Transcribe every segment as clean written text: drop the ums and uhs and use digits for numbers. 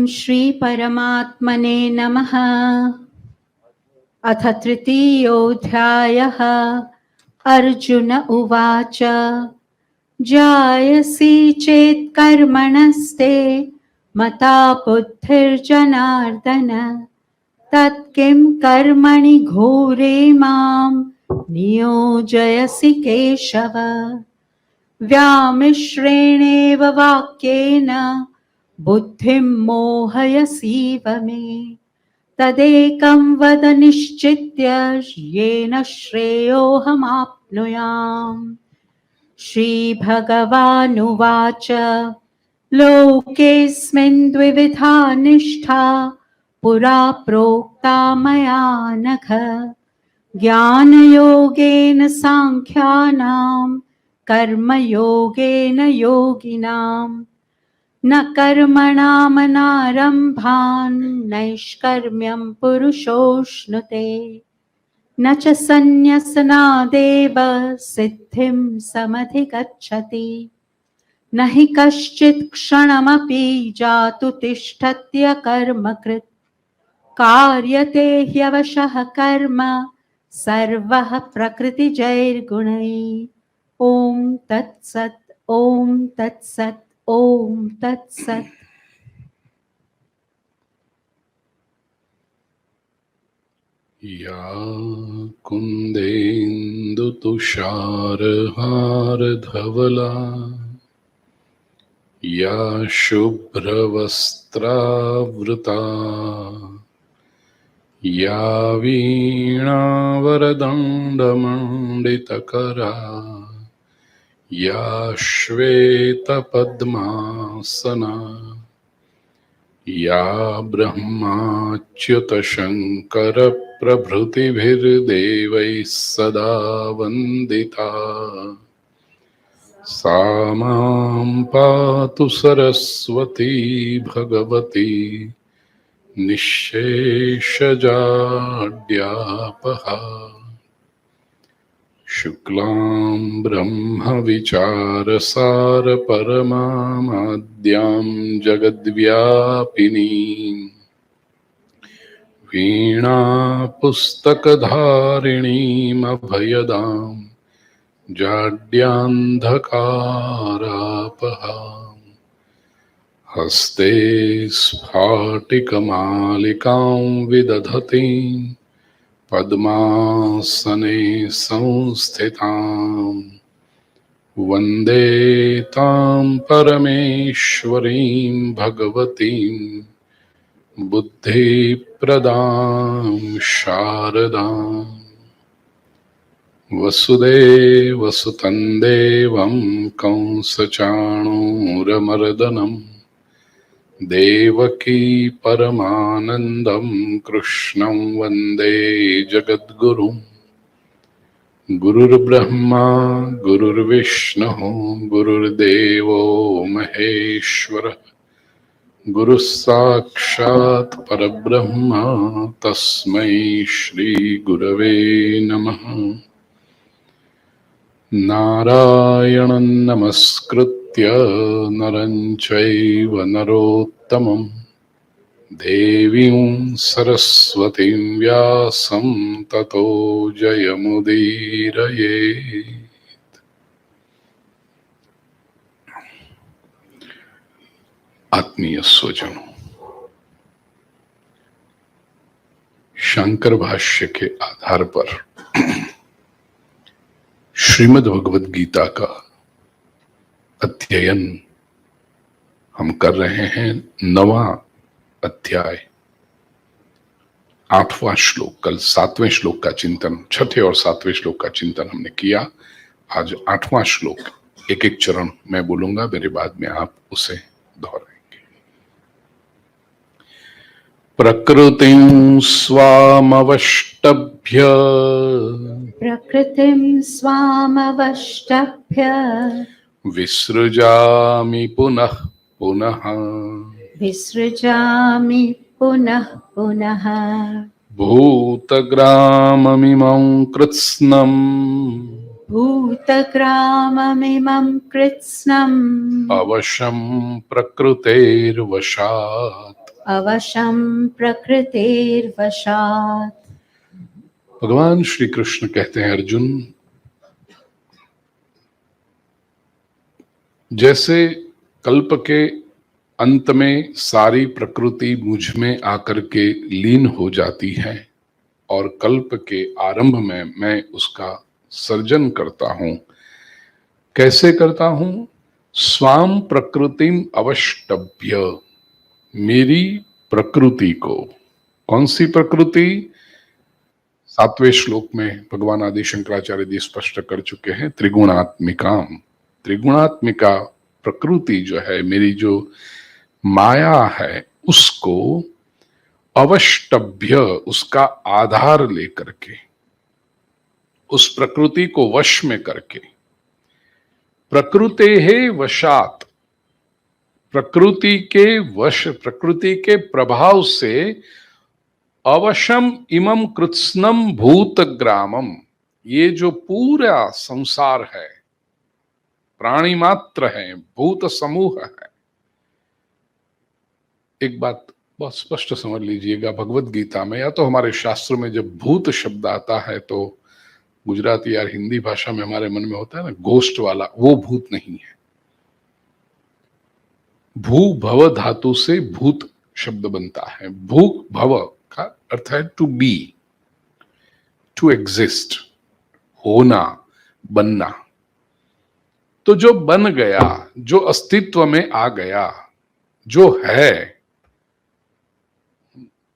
श्री परमात्मने नमः। अथ तृतीयोऽध्यायः। अर्जुन उवाच जायसि चेत् कर्मणस्ते मता बुद्धिर्जनार्दन तत्किं कर्मणि घोरे मां नियोजयसि केशव। व्यामिश्रेणेव वाक्येन बुद्धिं मोहयसीव मे तदेकं वद निश्चित्य येन श्रेयोऽहमाप्नुयाम्। श्रीभगवानुवाच लोकेऽस्मिन् द्विविधा निष्ठा पुरा प्रोक्ता मया नघ। ज्ञानयोगेन साङ्ख्यानां कर्मयोगेन योगिनां न कर्मणामनारम्भान् नैष्कर्म्यं पुरुषोऽश्नुते न च सन्न्यसनादेव सिद्धिं समधिगच्छति। न हि कश्चित् क्षणमपि जातु तिष्ठत्यकर्मकृत् कार्यते ह्यवशः कर्म सर्वः प्रकृतिजैर्गुणैः। ॐ तत्सत् ॐ तत्सत् ॐ तत्सत्। या कुन्देन्दुतुषारहारधवला या शुभ्रवस्त्रावृता या वीणावरदण्डमण्डितकरा या श्वेतपद्मासना या ब्रह्माच्युतशङ्करप्रभृतिभिर्देवैः सदा वन्दिता सा मां पातु सरस्वती भगवती निःशेषजाड्यापहा। शुक्लां ब्रह्मविचारसारपरमामाद्यां जगद्व्यापिनीं वीणापुस्तकधारिणीमभयदां जाड्यान्धकारापहाम्। हस्ते स्फाटिकमालिकां विदधतीं पद्मासने संस्थितां वन्दे तां परमेश्वरीं भगवतीं बुद्धिप्रदां शारदाम्। वसुदेवसुतं देवं कंसचाणूरमर्दनं देवकी परमानन्दं कृष्णं वन्दे जगद्गुरुम्। गुरुर्ब्रह्मा गुरुर्विष्णुः गुरुर्देवो महेश्वरः गुरुः साक्षात् परब्रह्म तस्मै श्रीगुरवे नमः। नारायणं नमस्कृत्य नरं चैव नरोत्तमं देवीं सरस्वतीं व्यासं ततो जयमुदीरयेत्। आत्मीय स्वजनों, शंकर भाष्य के आधार पर श्रीमद् भगवद गीता का अध्ययन हम कर रहे हैं। 9वां अध्याय 8वां श्लोक। कल 7वें श्लोक का चिंतन, 6ठे और 7वें श्लोक का चिंतन हमने किया। आज 8वां श्लोक। एक एक चरण मैं बोलूंगा, मेरे बाद में आप उसे दोहराएंगे। प्रकृतिं स्वामवष्टभ्य विसृजामि पुनः पुनः भूतग्राममिमं कृत्स्नम् अवशं प्रकृतेर्वशात् अवशं प्रकृतेर्वशात्। भगवान श्री कृष्ण कहते हैं, अर्जुन, जैसे कल्प के अंत में सारी प्रकृति मुझ में आकर के लीन हो जाती है और कल्प के आरंभ में मैं उसका सर्जन करता हूं। कैसे करता हूं? स्वाम प्रकृतिम अवष्टभ्य, मेरी प्रकृति को। कौन सी प्रकृति? 7वें श्लोक में भगवान आदि शंकराचार्य जी स्पष्ट कर चुके हैं, त्रिगुणात्मिकाम। त्रिगुणात्मिका प्रकृति जो है, मेरी जो माया है, उसको अवष्टभ्य, उसका आधार लेकर के, उस प्रकृति को वश में करके, प्रकृते है वशात, प्रकृति के वश, प्रकृति के प्रभाव से अवशम इमम कृत्स्नम भूत ग्रामम, ये जो पूरा संसार है, प्राणी मात्र है, भूत समूह है। एक बात बहुत स्पष्ट समझ लीजिएगा, भगवत गीता में या तो हमारे शास्त्र में जब भूत शब्द आता है तो गुजराती या हिंदी भाषा में हमारे मन में होता है ना गोष्ट वाला, वो भूत नहीं है। भू भव धातु से भूत शब्द बनता है। भू भव का अर्थ है टू बी, टू एग्जिस्ट, होना, बनना। तो जो बन गया, जो अस्तित्व में आ गया, जो है,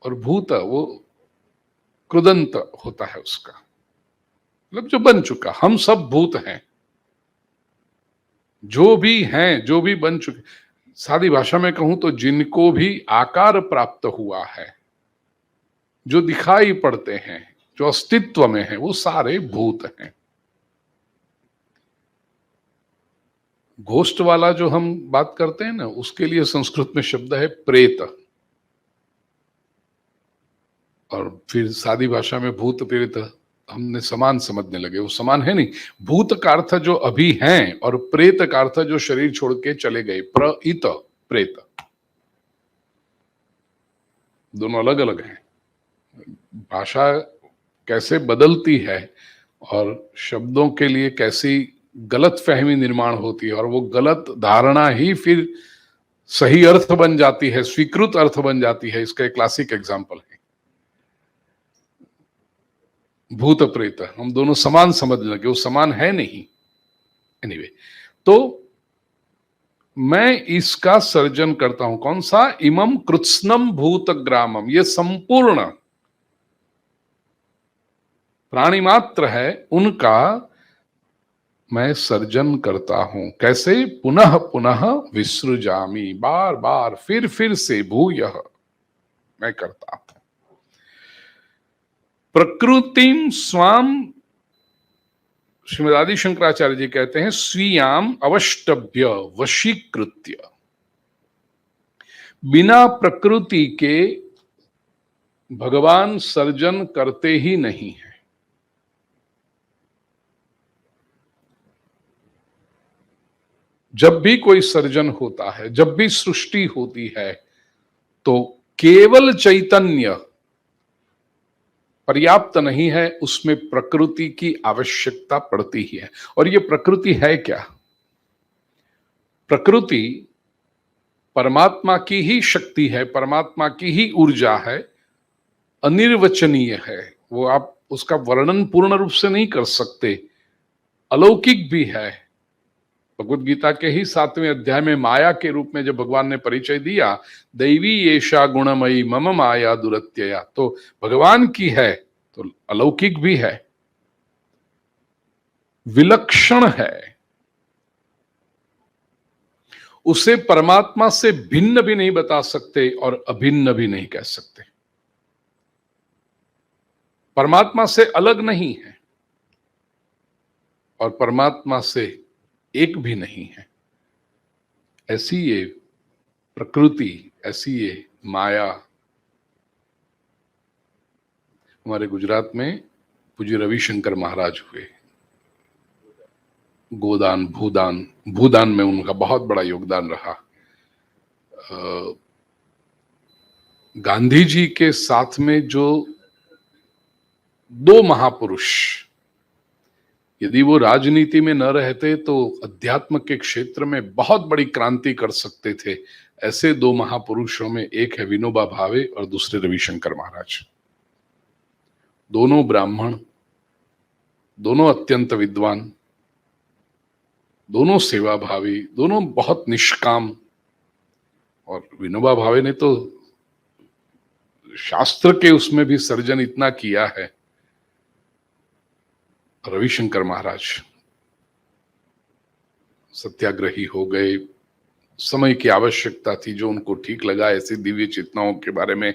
और भूत वो कृदंत होता है उसका, मतलब जो बन चुका। हम सब भूत हैं, जो भी हैं, जो भी बन चुके। सादी भाषा में कहूं तो जिनको भी आकार प्राप्त हुआ है, जो दिखाई पड़ते हैं, जो अस्तित्व में है, वो सारे भूत हैं। घोस्ट वाला जो हम बात करते हैं ना, उसके लिए संस्कृत में शब्द है प्रेत, और फिर सादी भाषा में भूत प्रेत हमने समान समझने लगे। वो समान है नहीं। भूत का अर्थ जो अभी हैं और प्रेत का अर्थ जो शरीर छोड़ के चले गए, प्रेत, प्रेत, दोनों अलग अलग हैं। भाषा कैसे बदलती है और शब्दों के लिए कैसी गलत फहमी निर्माण होती है, और वो गलत धारणा ही फिर सही अर्थ बन जाती है, स्वीकृत अर्थ बन जाती है। इसका एक क्लासिक एग्जाम्पल है भूत प्रेत। हम दोनों समान समझने लगे, वो समान है नहीं। एनीवे, तो मैं इसका सर्जन करता हूं। कौन सा? इमम कृत्स्नम भूत ग्रामम, ये संपूर्ण प्राणी मात्र है, उनका मैं सर्जन करता हूं। कैसे? पुनः पुनः विसृजामि, बार बार, फिर से भूयः मैं करता हूं। प्रकृतिम स्वाम, श्रीमद आदि शंकराचार्य जी कहते हैं, स्वीयाम अवष्टभ्य वशीकृत्य, बिना प्रकृति के भगवान सर्जन करते ही नहीं है। जब भी कोई सर्जन होता है, जब भी सृष्टि होती है, तो केवल चैतन्य पर्याप्त नहीं है, उसमें प्रकृति की आवश्यकता पड़ती ही है। और ये प्रकृति है क्या? प्रकृति परमात्मा की ही शक्ति है, परमात्मा की ही ऊर्जा है, अनिर्वचनीय है। वो आप उसका वर्णन पूर्ण रूप से नहीं कर सकते, अलौकिक भी है। भगवत गीता के ही 7वें अध्याय में माया के रूप में जब भगवान ने परिचय दिया, दैवी येषा गुणमयी मम माया दुरत्यया, तो भगवान की है तो अलौकिक भी है, विलक्षण है। उसे परमात्मा से भिन्न भी नहीं बता सकते और अभिन्न भी नहीं कह सकते। परमात्मा से अलग नहीं है और परमात्मा से एक भी नहीं है। ऐसी ये प्रकृति, ऐसी ये माया। हमारे गुजरात में पूज्य रविशंकर महाराज हुए, गोदान, भूदान, भूदान में उनका बहुत बड़ा योगदान रहा। गांधी जी के साथ में जो दो महापुरुष, यदि वो राजनीति में न रहते तो अध्यात्म के क्षेत्र में बहुत बड़ी क्रांति कर सकते थे। ऐसे दो महापुरुषों में एक है विनोबा भावे और दूसरे रविशंकर महाराज। दोनों ब्राह्मण, दोनों अत्यंत विद्वान, दोनों सेवाभावी, दोनों बहुत निष्काम। और विनोबा भावे ने तो शास्त्र के उसमें भी सर्जन इतना किया है। रविशंकर महाराज सत्याग्रही हो गए, समय की आवश्यकता थी, जो उनको ठीक लगा। ऐसी दिव्य चेतनाओं के बारे में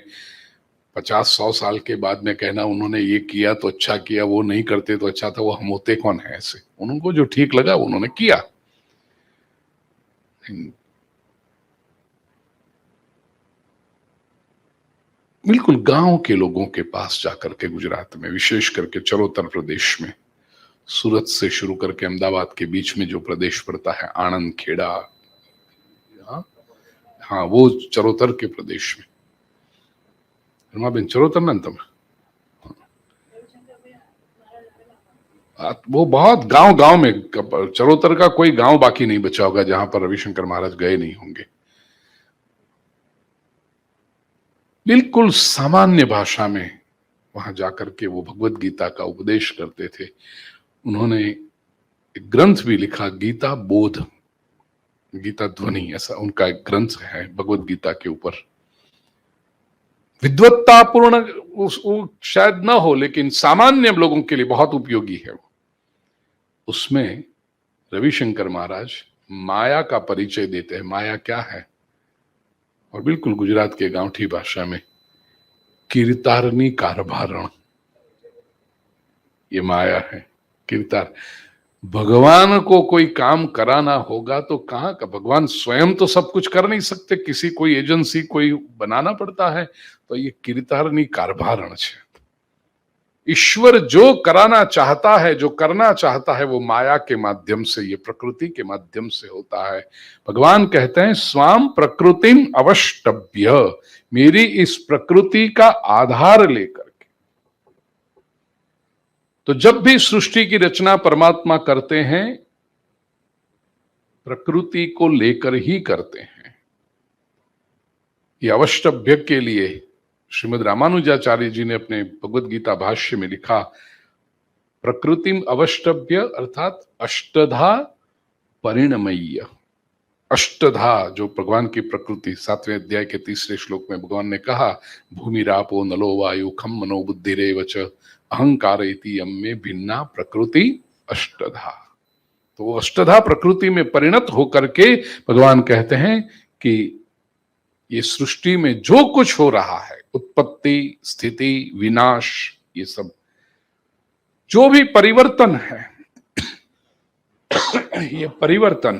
50-100 साल के बाद में कहना उन्होंने ये किया तो अच्छा किया, वो नहीं करते तो अच्छा था, वो हम होते कौन है ऐसे। उनको जो ठीक लगा उन्होंने किया। बिल्कुल गांव के लोगों के पास जाकर के, गुजरात में विशेष करके चरोतर प्रदेश में, सूरत से शुरू करके अहमदाबाद के बीच में जो प्रदेश पड़ता है, आणंद, खेड़ा, हाँ वो चरोतर के प्रदेश में। रमाबेन चरोतर ना तम, वो बहुत गांव गांव में, चरोतर का कोई गांव बाकी नहीं बचा होगा जहां पर रविशंकर महाराज गए नहीं होंगे। बिल्कुल सामान्य भाषा में वहां जाकर के वो भगवत गीता का उपदेश करते थे। उन्होंने एक ग्रंथ भी लिखा, गीता बोध, गीता ध्वनि, ऐसा उनका एक ग्रंथ है भगवत गीता के ऊपर। विद्वत्तापूर्ण वो शायद ना हो, लेकिन सामान्य लोगों के लिए बहुत उपयोगी है वो। उसमें रविशंकर महाराज माया का परिचय देते हैं। माया क्या है? और बिल्कुल गुजरात के गांवठी भाषा में, कीर्तारनी कारभारण, ये माया है। कीर्तार, भगवान को कोई काम कराना होगा तो कहां का, भगवान स्वयं तो सब कुछ कर नहीं सकते, किसी कोई एजेंसी कोई बनाना पड़ता है। तो ये कीर्तारनी कारभारण है। ईश्वर जो कराना चाहता है, जो करना चाहता है, वो माया के माध्यम से, ये प्रकृति के माध्यम से होता है। भगवान कहते हैं स्वाम प्रकृतिम अवष्टभ्य, मेरी इस प्रकृति का आधार लेकर के। तो जब भी सृष्टि की रचना परमात्मा करते हैं, प्रकृति को लेकर ही करते हैं। ये अवष्टभ्य के लिए श्रीमद् रामानुजाचार्य जी ने अपने भगवत गीता भाष्य में लिखा, प्रकृतिम अवष्टभ्य अर्थात अष्टधा परिणमय्य। अष्टधा जो भगवान की प्रकृति, 7वें अध्याय के 3रे श्लोक में भगवान ने कहा, भूमि रापो नलो वायु खम मनो बुद्धिरेव च अहंकार इति यम्मे भिन्ना प्रकृति अष्टधा। तो अष्टधा प्रकृति में परिणत होकर के भगवान कहते हैं कि ये सृष्टि में जो कुछ हो रहा है, उत्पत्ति, स्थिति, विनाश, ये सब जो भी परिवर्तन है, ये परिवर्तन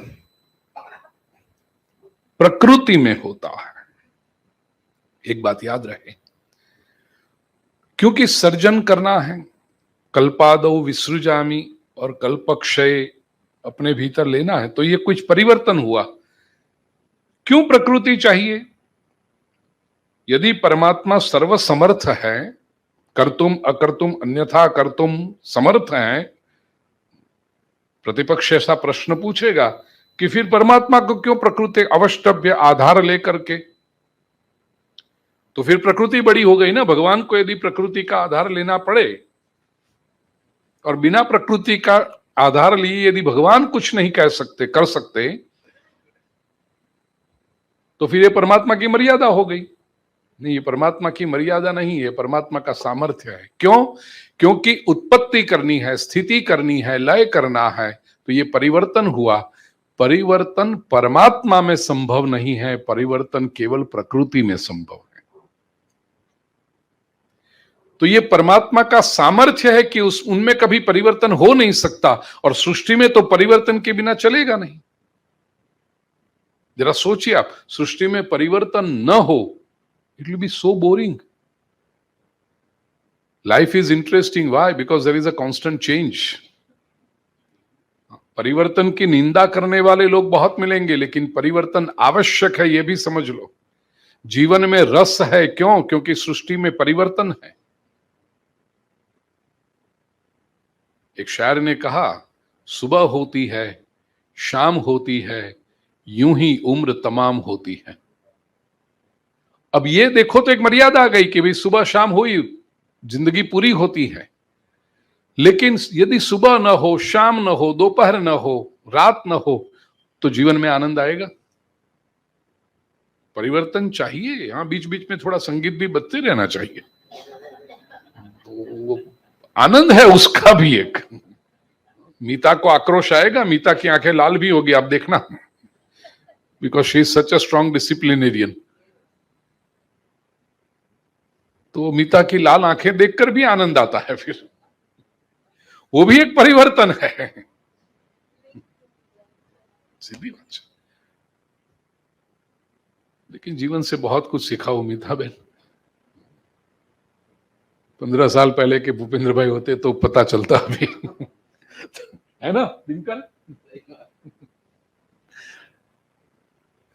प्रकृति में होता है। एक बात याद रहे, क्योंकि सर्जन करना है, कल्पादौ विसृजामि और कल्पक्षय अपने भीतर लेना है, तो ये कुछ परिवर्तन हुआ। क्यों प्रकृति चाहिए? यदि परमात्मा सर्वसमर्थ है, कर्तुम अकर्तुम अन्यथा कर्तुम समर्थ है, प्रतिपक्ष ऐसा प्रश्न पूछेगा कि फिर परमात्मा को क्यों प्रकृति अवष्टभ्य आधार लेकर के? तो फिर प्रकृति बड़ी हो गई ना। भगवान को यदि प्रकृति का आधार लेना पड़े और बिना प्रकृति का आधार लिए यदि भगवान कुछ नहीं कह सकते, कर सकते, तो फिर ये परमात्मा की मर्यादा हो गई। नहीं, ये परमात्मा की मर्यादा नहीं है, परमात्मा का सामर्थ्य है। क्यों? क्योंकि उत्पत्ति करनी है, स्थिति करनी है, लय करना है, तो ये परिवर्तन हुआ। परिवर्तन परमात्मा में संभव नहीं है, परिवर्तन केवल प्रकृति में संभव है। तो ये परमात्मा का सामर्थ्य है कि उनमें कभी परिवर्तन हो नहीं सकता, और सृष्टि में तो परिवर्तन के बिना चलेगा नहीं। जरा सोचिए आप, सृष्टि में परिवर्तन न हो, it will be so boring. Life is interesting. Why? Because there is a constant change. परिवर्तन की निंदा करने वाले लोग बहुत मिलेंगे, लेकिन परिवर्तन आवश्यक है, यह भी समझ लो। जीवन में रस है, क्यों? क्योंकि सृष्टि में परिवर्तन है। एक शायर ने कहा, सुबह होती है, शाम होती है, यूं ही उम्र तमाम होती है। अब ये देखो तो एक मर्यादा आ गई कि भाई सुबह शाम हुई, जिंदगी पूरी होती है। लेकिन यदि सुबह न हो, शाम न हो, दोपहर न हो, रात न हो, तो जीवन में आनंद आएगा? परिवर्तन चाहिए। हाँ, बीच बीच में थोड़ा संगीत भी बजते रहना चाहिए, तो वो आनंद है उसका भी एक। मीता को आक्रोश आएगा, मीता की आंखें लाल भी होगी, आप देखना, because she is such a strong disciplinarian. तो मीता की लाल आंखें देखकर भी आनंद आता है, फिर वो भी एक परिवर्तन है। सीधी बात है। लेकिन जीवन से बहुत कुछ सीखा हो मीता बहन। 15 साल पहले के भूपेंद्र भाई होते तो पता चलता अभी। है ना दिनकर?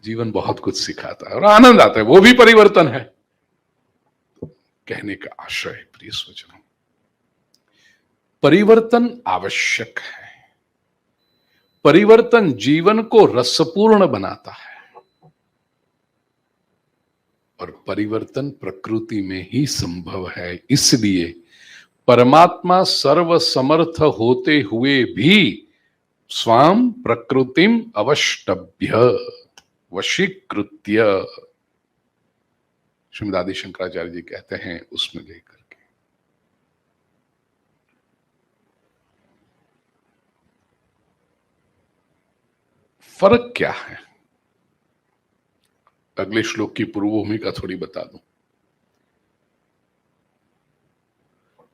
जीवन बहुत कुछ सिखाता है और आनंद आता है, वो भी परिवर्तन है। कहने का आशय प्रिय स्वजनों, परिवर्तन आवश्यक है। परिवर्तन जीवन को रसपूर्ण बनाता है और परिवर्तन प्रकृति में ही संभव है। इसलिए परमात्मा सर्वसमर्थ होते हुए भी स्वाम प्रकृतिम अवष्टभ्य वशीकृत्य, श्रीमद आदि शंकराचार्य जी कहते हैं, उसमें लेकर के फर्क क्या है? अगले श्लोक की पूर्व भूमिका थोड़ी बता दूं।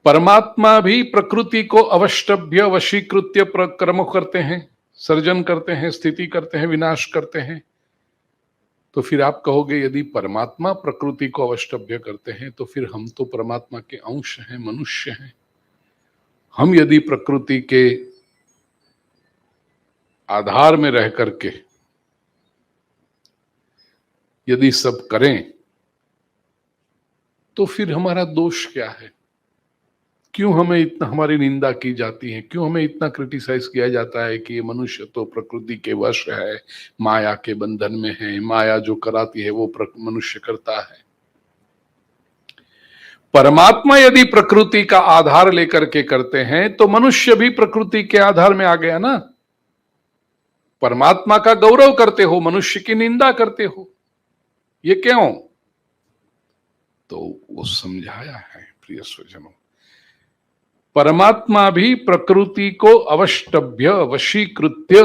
परमात्मा भी प्रकृति को अवष्टभ्य वशीकृत्य कर्म करते हैं, सर्जन करते हैं, स्थिति करते हैं, विनाश करते हैं। तो फिर आप कहोगे यदि परमात्मा प्रकृति को अवष्टभ्य करते हैं तो फिर हम तो परमात्मा के अंश हैं, मनुष्य हैं। हम यदि प्रकृति के आधार में रह करके यदि सब करें तो फिर हमारा दोष क्या है? क्यों हमें इतना, हमारी निंदा की जाती है? क्यों हमें इतना क्रिटिसाइज किया जाता है कि ये मनुष्य तो प्रकृति के वश है, माया के बंधन में है, माया जो कराती है वो मनुष्य करता है। परमात्मा यदि प्रकृति का आधार लेकर के करते हैं तो मनुष्य भी प्रकृति के आधार में आ गया ना। परमात्मा का गौरव करते हो, मनुष्य की निंदा करते हो, ये क्यों? तो वो समझाया है प्रिय स्वजनों, परमात्मा भी प्रकृति को अवष्टभ्य वशीकृत्य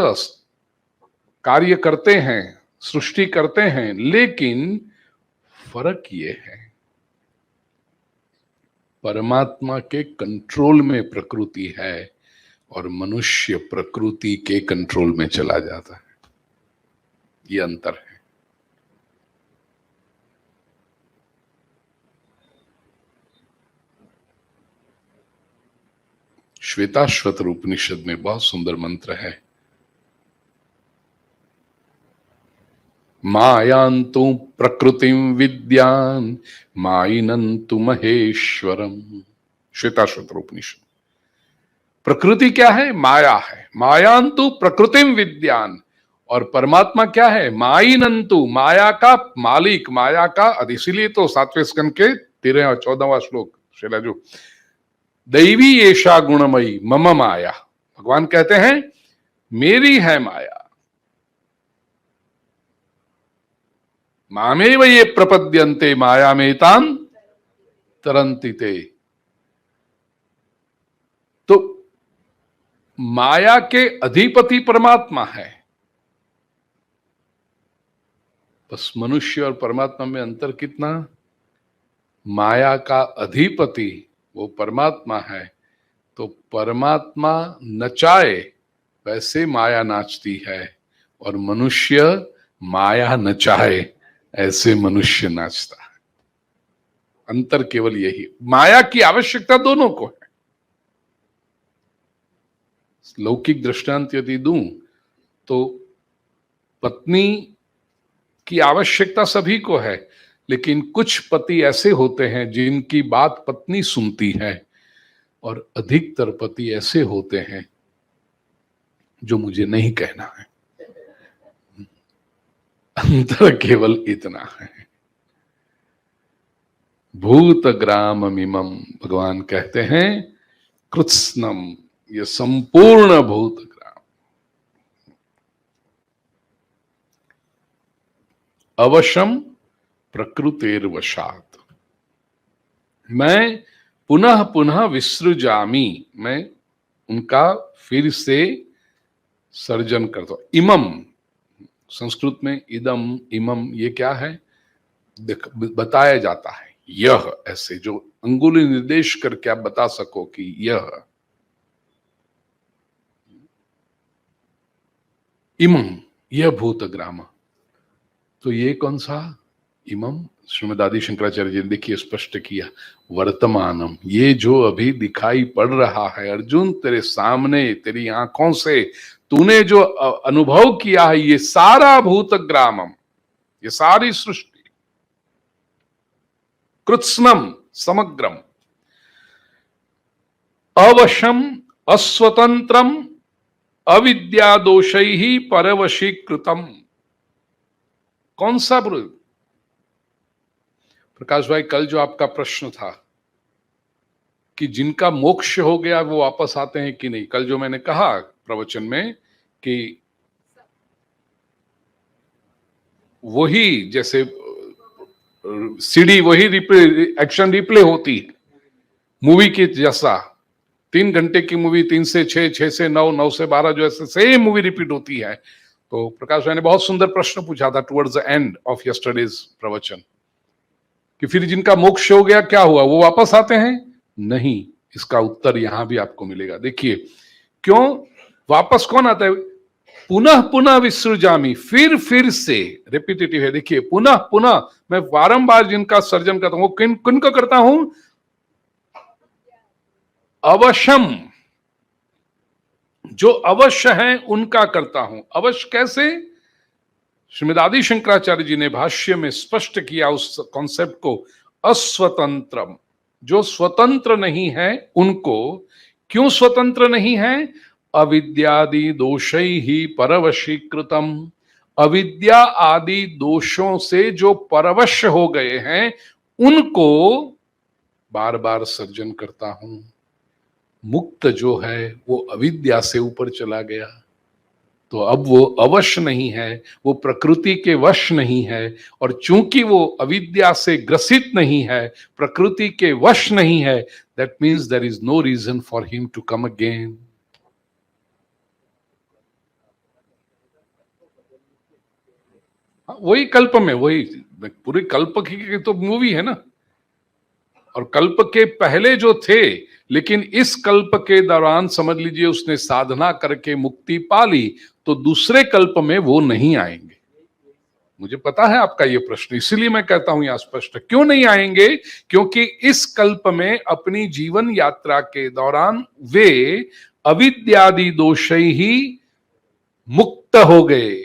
कार्य करते हैं, सृष्टि करते हैं, लेकिन फर्क ये है परमात्मा के कंट्रोल में प्रकृति है और मनुष्य प्रकृति के कंट्रोल में चला जाता है। ये अंतर है। श्वेताश्वतर उपनिषद में बहुत सुंदर मंत्र है, मायांतु प्रकृतिम विद्यान माइनंतु महेश्वरम। श्वेताश्वतर उपनिषद। प्रकृति क्या है? माया है। मायांतु प्रकृतिम विद्यान, और परमात्मा क्या है? माइनंतु, माया का मालिक, माया का। इसीलिए तो 7वें स्कंद के 13 और 14वां श्लोक शैलाजू, दैवी एषा गुणमयी मम माया, भगवान कहते हैं मेरी है माया, मामेव ये प्रपद्यन्ते माया मेताम तरन्ति ते। तो माया के अधिपति परमात्मा है। बस मनुष्य और परमात्मा में अंतर कितना? माया का अधिपति वो परमात्मा है, तो परमात्मा नचाए वैसे माया नाचती है, और मनुष्य माया नचाए ऐसे मनुष्य नाचता है। अंतर केवल यही। माया की आवश्यकता दोनों को है। लौकिक दृष्टांत यदि दूं तो पत्नी की आवश्यकता सभी को है, लेकिन कुछ पति ऐसे होते हैं जिनकी बात पत्नी सुनती है, और अधिकतर पति ऐसे होते हैं जो मुझे नहीं कहना है। अंतर केवल इतना है। भूत ग्राम मिमम, भगवान कहते हैं कृत्स्नम, ये संपूर्ण भूत ग्राम, अवशम प्रकृतेर्वशात, मैं पुनः पुनः विसृजामी, मैं उनका फिर से सर्जन करता हूं। इमम, संस्कृत में इदम इमम ये क्या है बताया जाता है, यह, ऐसे जो अंगुली निर्देश करके आप बता सको कि यह इमम, यह भूत ग्राम। तो ये कौन सा इमम? श्रीमद आदि शंकराचार्य जी ने देखिए स्पष्ट किया, वर्तमानम, ये जो अभी दिखाई पड़ रहा है अर्जुन तेरे सामने, तेरी आंखों से तूने जो अनुभव किया है, ये सारा भूत ग्रामम, ये सारी सृष्टि, कृत्स्नम समग्रम, अवशम अस्वतंत्रम अविद्या दोषैहि परवशीकृतम। कौन सा प्रकाश भाई, कल जो आपका प्रश्न था कि जिनका मोक्ष हो गया वो वापस आते हैं कि नहीं, कल जो मैंने कहा प्रवचन में कि वही जैसे सीडी वही एक्शन रिप्ले होती है मूवी की जैसा, 3 घंटे की मूवी 3 से 6, 6 से 9, 9 से 12 जो ऐसे सेम मूवी रिपीट होती है। तो प्रकाश भाई ने बहुत सुंदर प्रश्न पूछा था towards the end of yesterday's प्रवचन कि फिर जिनका मोक्ष हो गया क्या हुआ, वो वापस आते हैं? नहीं, इसका उत्तर यहां भी आपको मिलेगा। देखिए क्यों वापस कौन आता है? पुनः पुनः विसृजामी, फिर से रिपीटेटिव है। देखिए पुनः पुनः, मैं बारंबार जिनका सर्जन करता हूं, वो किन को करता हूं? अवश्यम, जो अवश्य है उनका करता हूं। अवश्य कैसे? श्रीमद आदि शंकराचार्य जी ने भाष्य में स्पष्ट किया उस कॉन्सेप्ट को, अस्वतंत्रम, जो स्वतंत्र नहीं है उनको। क्यों स्वतंत्र नहीं है? अविद्यादि दोषै ही परवशीकृतम, अविद्या आदि दोषों से जो परवश हो गए हैं उनको बार बार सर्जन करता हूं। मुक्त जो है वो अविद्या से ऊपर चला गया, तो अब वो अवश्य नहीं है, वो प्रकृति के वश नहीं है, और चूंकि वो अविद्या से ग्रसित नहीं है, प्रकृति के वश नहीं है, that means there is no reason for him to come again. वही कल्प में, वही पूरी कल्प की तो मूवी है ना, और कल्प के पहले जो थे, लेकिन इस कल्प के दौरान समझ लीजिए उसने साधना करके मुक्ति पा ली, तो दूसरे कल्प में वो नहीं आएंगे। मुझे पता है आपका ये प्रश्न, इसीलिए मैं कहता हूं यहां स्पष्ट, क्यों नहीं आएंगे? क्योंकि इस कल्प में अपनी जीवन यात्रा के दौरान वे अविद्यादि दोषै ही मुक्त हो गए।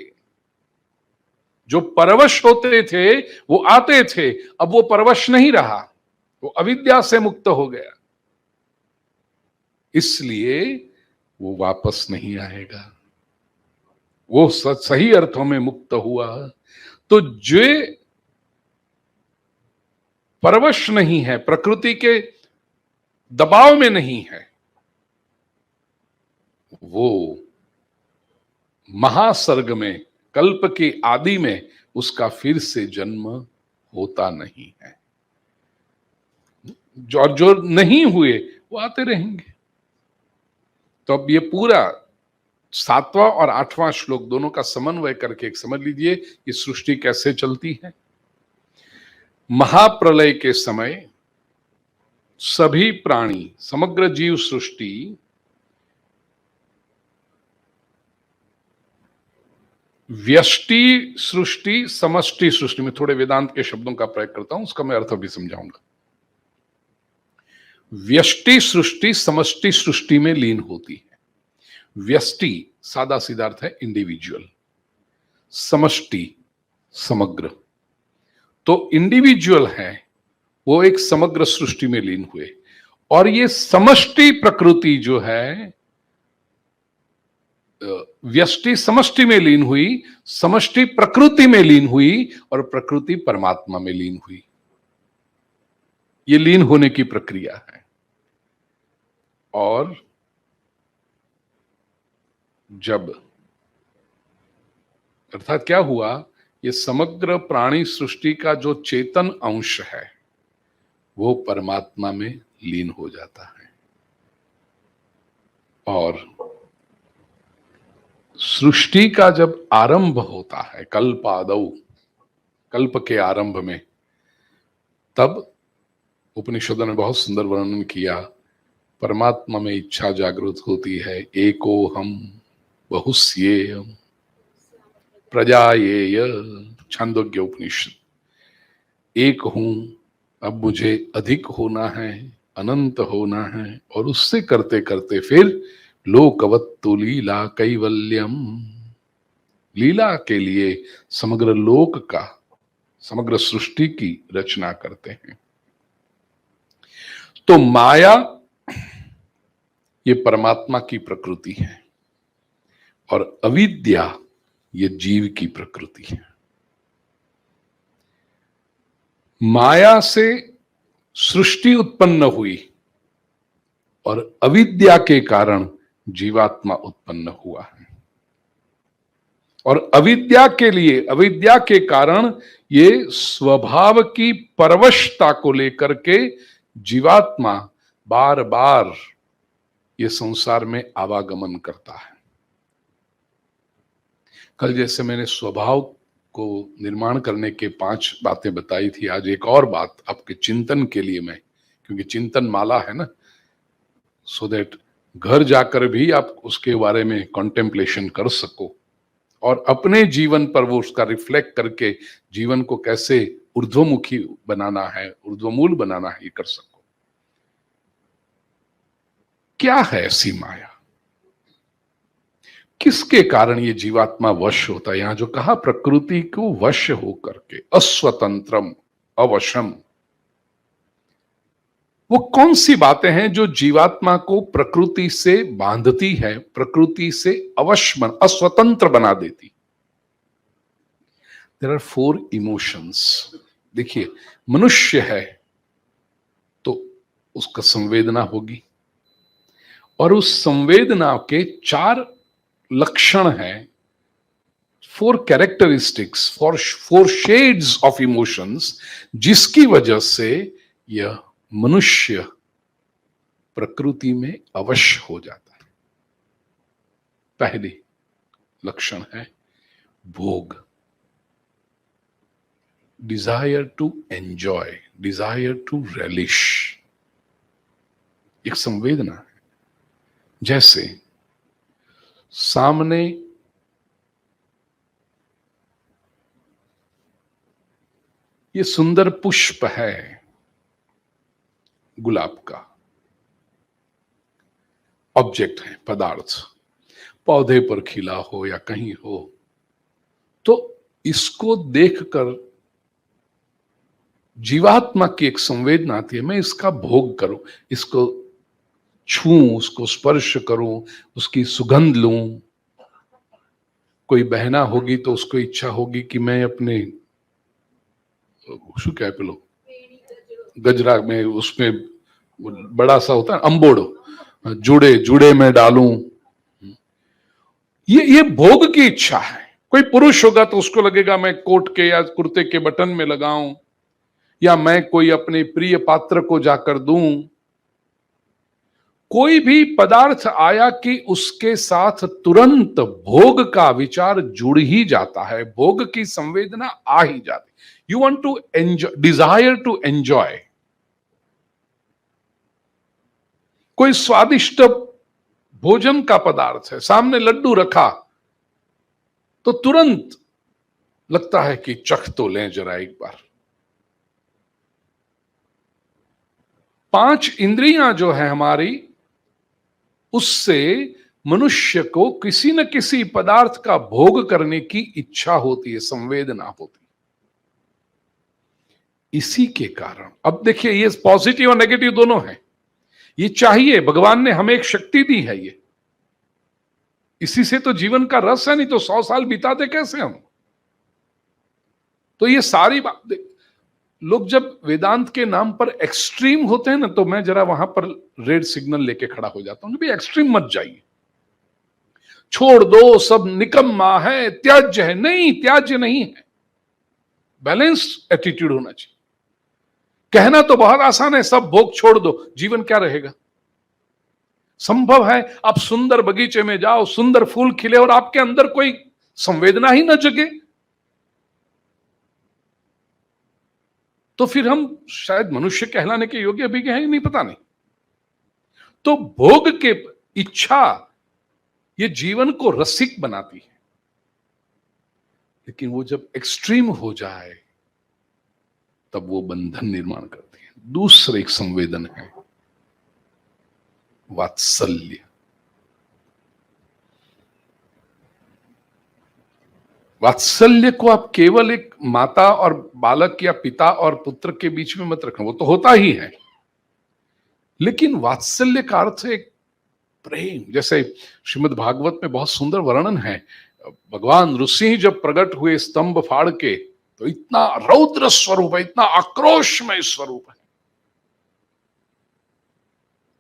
जो परवश होते थे वो आते थे, अब वो परवश नहीं रहा, वो अविद्या से मुक्त हो गया, इसलिए वो वापस नहीं आएगा। वो सही अर्थों में मुक्त हुआ। तो जो परवश नहीं है, प्रकृति के दबाव में नहीं है, वो महासर्ग में, कल्प के आदि में उसका फिर से जन्म होता नहीं है। जो नहीं हुए वो आते रहेंगे। तो अब ये पूरा 7वां और 8वां श्लोक दोनों का समन्वय करके एक समझ लीजिए ये सृष्टि कैसे चलती है। महाप्रलय के समय सभी प्राणी, समग्र जीव सृष्टि व्यष्टि सृष्टि, समष्टि सृष्टि में थोड़े वेदांत के शब्दों का प्रयोग करता हूं, उसका मैं अर्थ भी समझाऊंगा। व्यष्टि सृष्टि समष्टि सृष्टि में लीन होती है। व्यष्टि सादा सीधा अर्थ है इंडिविजुअल, समष्टि समग्र। तो इंडिविजुअल है वो एक समग्र सृष्टि में लीन हुए, और ये समष्टि प्रकृति जो है, व्यष्टि समष्टि में लीन हुई, समष्टि प्रकृति में लीन हुई, और प्रकृति परमात्मा में लीन हुई। ये लीन होने की प्रक्रिया है। और जब अर्थात क्या हुआ, ये समग्र प्राणी सृष्टि का जो चेतन अंश है वो परमात्मा में लीन हो जाता है, और सृष्टि का जब आरंभ होता है कल्पादौ, कल्प के आरंभ में, तब उपनिषदों ने बहुत सुंदर वर्णन किया, परमात्मा में इच्छा जागृत होती है, एको हम बहुस्येयम प्रजायेय, छांदोग्य उपनिषद। एक हूं, अब मुझे अधिक होना है, अनंत होना है, और उससे करते करते फिर लोकवत्तु लीला कैवल्यम, लीला के लिए समग्र लोक का, समग्र सृष्टि की रचना करते हैं। तो माया ये परमात्मा की प्रकृति है, और अविद्या ये जीव की प्रकृति है। माया से सृष्टि उत्पन्न हुई, और अविद्या के कारण जीवात्मा उत्पन्न हुआ है। और अविद्या के लिए, अविद्या के कारण ये स्वभाव की परवशता को लेकर के जीवात्मा बार बार ये संसार में आवागमन करता है। कल जैसे मैंने स्वभाव को निर्माण करने के 5 बातें बताई थी, आज एक और बात आपके चिंतन के लिए मैं, क्योंकि चिंतन माला है ना, सो दैट घर जाकर भी आप उसके बारे में कॉन्टेम्पलेशन कर सको, और अपने जीवन पर वो उसका रिफ्लेक्ट करके जीवन को कैसे ऊर्ध्वमुखी बनाना है, ऊर्ध्वमूल बनाना है, ये कर सको। क्या है ऐसी माया, किसके कारण ये जीवात्मा वश होता है? यहां जो कहा, प्रकृति को वश होकर के, अस्वतंत्रम अवशम, वो कौन सी बातें हैं जो जीवात्मा को प्रकृति से बांधती है, प्रकृति से अवश अस्वतंत्र बना देती? There are 4 emotions. देखिए, मनुष्य है तो उसका संवेदना होगी, और उस संवेदना के 4 लक्षण है, 4 कैरेक्टरिस्टिक्स, 4 शेड्स ऑफ इमोशंस, जिसकी वजह से यह मनुष्य प्रकृति में अवश्य हो जाता है। पहली लक्षण है भोग, desire to enjoy, desire to relish, एक संवेदना है। जैसे सामने ये सुंदर पुष्प है गुलाब का, ऑब्जेक्ट है, पदार्थ, पौधे पर खिला हो या कहीं हो, तो इसको देखकर जीवात्मा की एक संवेदना आती है, मैं इसका भोग करूं, इसको छूं, उसको स्पर्श करूं, उसकी सुगंध लूं। कोई बहना होगी तो उसको इच्छा होगी कि मैं अपने शू क्या पेलो गजरा में, उसमें बड़ा सा होता है अम्बोड़, जुड़े जुड़े में डालूं। ये भोग की इच्छा है। कोई पुरुष होगा तो उसको लगेगा मैं कोट के या कुर्ते के बटन में लगाऊं, या मैं कोई अपने प्रिय पात्र को जाकर दूं। कोई भी पदार्थ आया कि उसके साथ तुरंत भोग का विचार जुड़ ही जाता है, भोग की संवेदना आ ही जाती। You want to enjoy, desire to enjoy. कोई स्वादिष्ट भोजन का पदार्थ है, सामने लड्डू रखा तो तुरंत लगता है कि चख तो लें जरा एक बार। 5 इंद्रियां जो है हमारी, उससे मनुष्य को किसी न किसी पदार्थ का भोग करने की इच्छा होती है, संवेदना होती है। इसी के कारण अब देखिए, ये पॉजिटिव और नेगेटिव दोनों हैं। ये चाहिए, भगवान ने हमें एक शक्ति दी है, ये इसी से तो जीवन का रस है, नहीं तो 100 साल बिताते कैसे हम। तो ये सारी बात, लोग जब वेदांत के नाम पर एक्सट्रीम होते हैं ना, तो मैं जरा वहां पर रेड सिग्नल लेके खड़ा हो जाता हूं कि भाई एक्सट्रीम मत जाइए, छोड़ दो, सब निकम्मा है, त्याज्य है। नहीं, त्याज्य नहीं है, बैलेंस एटीट्यूड होना चाहिए। कहना तो बहुत आसान है, सब भोग छोड़ दो, जीवन क्या रहेगा। संभव है आप सुंदर बगीचे में जाओ, सुंदर फूल खिले और आपके अंदर कोई संवेदना ही न जगे, तो फिर हम शायद मनुष्य कहलाने के योग्य भी हैं, नहीं पता नहीं। तो भोग के इच्छा ये जीवन को रसिक बनाती है, लेकिन वो जब एक्सट्रीम हो जाए तब वो बंधन निर्माण करती है। दूसरा एक संवेदन है वात्सल्य। वात्सल्य को आप केवल एक माता और बालक या पिता और पुत्र के बीच में मत रखना, वो तो होता ही है, लेकिन वात्सल्य का अर्थ है एक प्रेम। जैसे श्रीमद् भागवत में बहुत सुंदर वर्णन है, भगवान ऋषि जब प्रकट हुए स्तंभ फाड़ के, तो इतना रौद्र स्वरूप है, इतना आक्रोशमय स्वरूप है,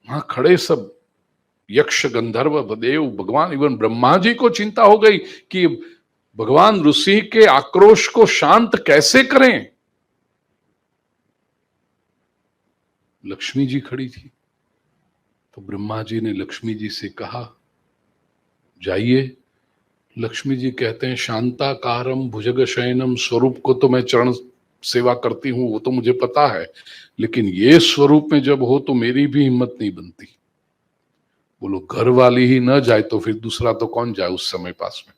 वहां खड़े सब यक्ष गंधर्व देव भगवान, इवन ब्रह्मा जी को चिंता हो गई कि भगवान ऋषि के आक्रोश को शांत कैसे करें। लक्ष्मी जी खड़ी थी, तो ब्रह्मा जी ने लक्ष्मी जी से कहा जाइए। लक्ष्मी जी कहते हैं शांताकारम भुजग शयनम, स्वरूप को तो मैं चरण सेवा करती हूं, वो तो मुझे पता है, लेकिन ये स्वरूप में जब हो तो मेरी भी हिम्मत नहीं बनती। बोलो घर वाली ही न जाए तो फिर दूसरा तो कौन जाए उस समय पास में।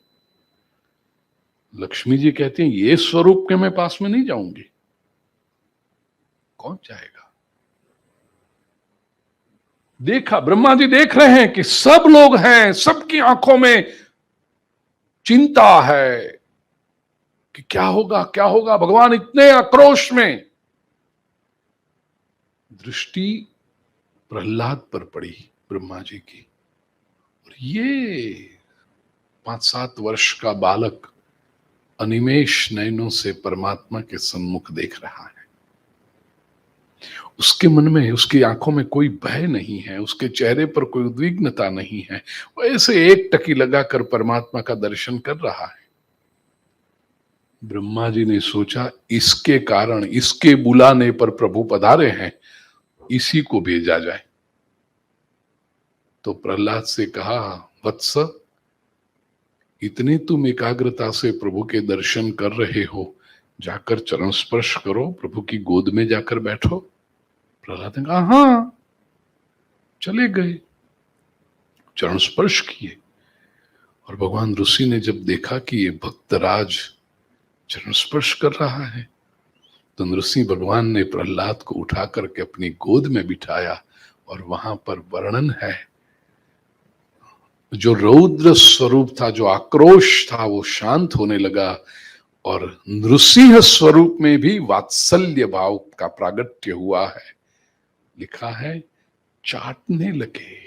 लक्ष्मी जी कहती हैं ये स्वरूप के मैं पास में नहीं जाऊंगी, कौन जाएगा। देखा, ब्रह्मा जी देख रहे हैं कि सब लोग हैं, सबकी आंखों में चिंता है कि क्या होगा क्या होगा। भगवान इतने आक्रोश में, दृष्टि प्रहलाद पर पड़ी ब्रह्मा जी की, और ये 5-7 वर्ष का बालक अनिमेष नयनों से परमात्मा के सम्मुख देख रहा है। उसके मन में, उसकी आंखों में कोई भय नहीं है, उसके चेहरे पर कोई उद्विग्नता नहीं है, वो ऐसे एक टकी लगाकर परमात्मा का दर्शन कर रहा है। ब्रह्मा जी ने सोचा इसके कारण, इसके बुलाने पर प्रभु पधारे हैं, इसी को भेजा जाए। तो प्रहलाद से कहा वत्स, इतनी तुम एकाग्रता से प्रभु के दर्शन कर रहे हो, जाकर चरण स्पर्श करो, प्रभु की गोद में जाकर बैठो। प्रहलाद ने कहा हाँ। चले गए, चरण स्पर्श किए, और भगवान ऋषि ने जब देखा कि ये भक्तराज चरण स्पर्श कर रहा है, तो ऋषि भगवान ने प्रहलाद को उठा करके अपनी गोद में बिठाया, और वहां पर वर्णन है जो रौद्र स्वरूप था, जो आक्रोश था, वो शांत होने लगा, और नृसिंह स्वरूप में भी वात्सल्य भाव का प्रागट्य हुआ है। लिखा है चाटने लगे,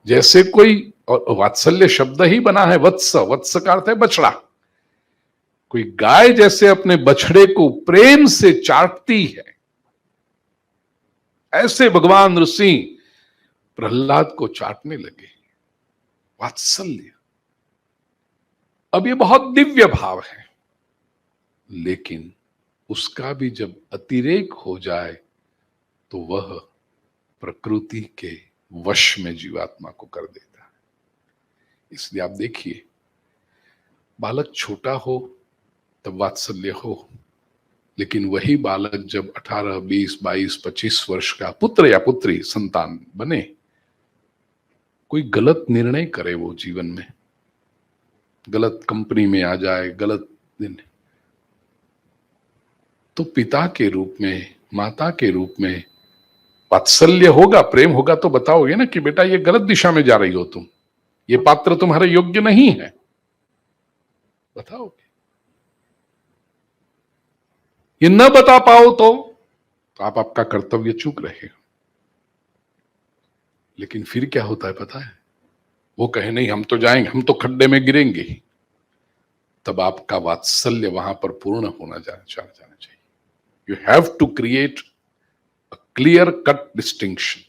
जैसे कोई, और वात्सल्य शब्द ही बना है वत्स, वत्स का अर्थ है बछड़ा। कोई गाय जैसे अपने बछड़े को प्रेम से चाटती है, ऐसे भगवान ऋषि प्रहलाद को चाटने लगे। वात्सल्य, अब ये बहुत दिव्य भाव है, लेकिन उसका भी जब अतिरेक हो जाए तो वह प्रकृति के वश में जीवात्मा को कर देता है। इसलिए आप देखिए, बालक छोटा हो तब वात्सल्य हो, लेकिन वही बालक जब 18, 20, 22, 25 वर्ष का पुत्र या पुत्री संतान बने, कोई गलत निर्णय करे, वो जीवन में गलत कंपनी में आ जाए, गलत दिन, तो पिता के रूप में, माता के रूप में वात्सल्य होगा, प्रेम होगा, तो बताओगे ना कि बेटा ये गलत दिशा में जा रही हो तुम, ये पात्र तुम्हारे योग्य नहीं है, बताओगे। ये न बता पाओ तो आप आपका कर्तव्य चूक रहे हो। लेकिन फिर क्या होता है पता है, वो कहे नहीं हम तो जाएंगे, हम तो खड्डे में गिरेंगे ही, तब आपका वात्सल्य वहां पर पूर्ण होना जाना चाहिए। You have to create a clear cut distinction.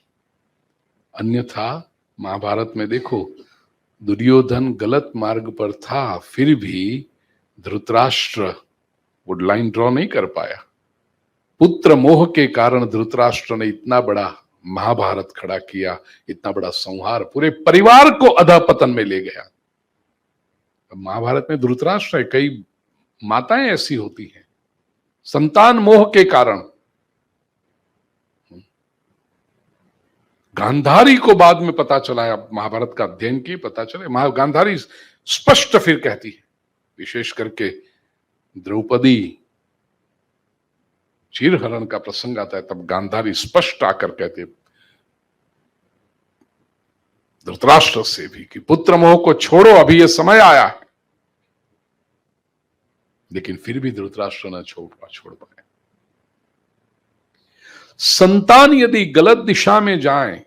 अन्यथा महाभारत में देखो, दुर्योधन गलत मार्ग पर था, फिर भी धृतराष्ट्र वो लाइन ड्रॉ नहीं कर पाया। पुत्र मोह के कारण धृतराष्ट्र ने इतना बड़ा महाभारत खड़ा किया, इतना बड़ा संहार, पूरे परिवार को अधःपतन में ले गया। अब महाभारत में धृतराष्ट्र है, कई माताएं ऐसी होती हैं संतान मोह के कारण। गांधारी को बाद में पता चला है, अब महाभारत का अध्ययन किए पता चले, गांधारी स्पष्ट फिर कहती है, विशेष करके द्रौपदी चीरहरण का प्रसंग आता है, तब गांधारी स्पष्ट आकर कहते धृतराष्ट्र से भी कि पुत्र मोह को छोड़ो, अभी यह समय आया है। लेकिन फिर भी धृतराष्ट्र न छोड़ पाए। संतान यदि गलत दिशा में जाएं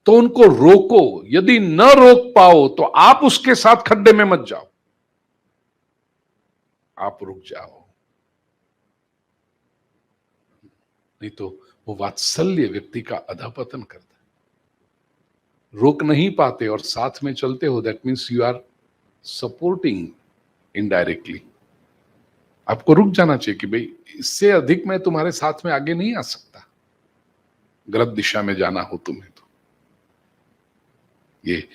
तो उनको रोको, यदि न रोक पाओ तो आप उसके साथ खड्डे में मत जाओ, आप रुक जाओ। नहीं तो वो वात्सल्य व्यक्ति का अधःपतन करता है। रोक नहीं पाते और साथ में चलते हो, that means you are supporting indirectly. आपको रुक जाना चाहिए कि भाई इससे अधिक मैं तुम्हारे साथ में आगे नहीं आ सकता, गलत दिशा में जाना हो तुम्हें तो। ये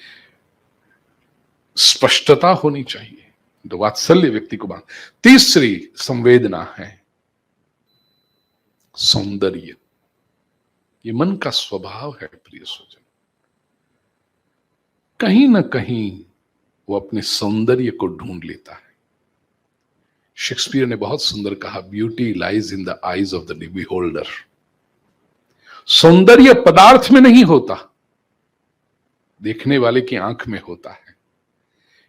स्पष्टता होनी चाहिए, तो वात्सल्य व्यक्ति को बांध। तीसरी संवेदना है सौंदर्य। ये मन का स्वभाव है प्रिय स्वजन, कहीं ना कहीं वो अपने सौंदर्य को ढूंढ लेता है। शेक्सपियर ने बहुत सुंदर कहा, beauty lies in the eyes of the beholder. सौंदर्य पदार्थ में नहीं होता, देखने वाले की आंख में होता है।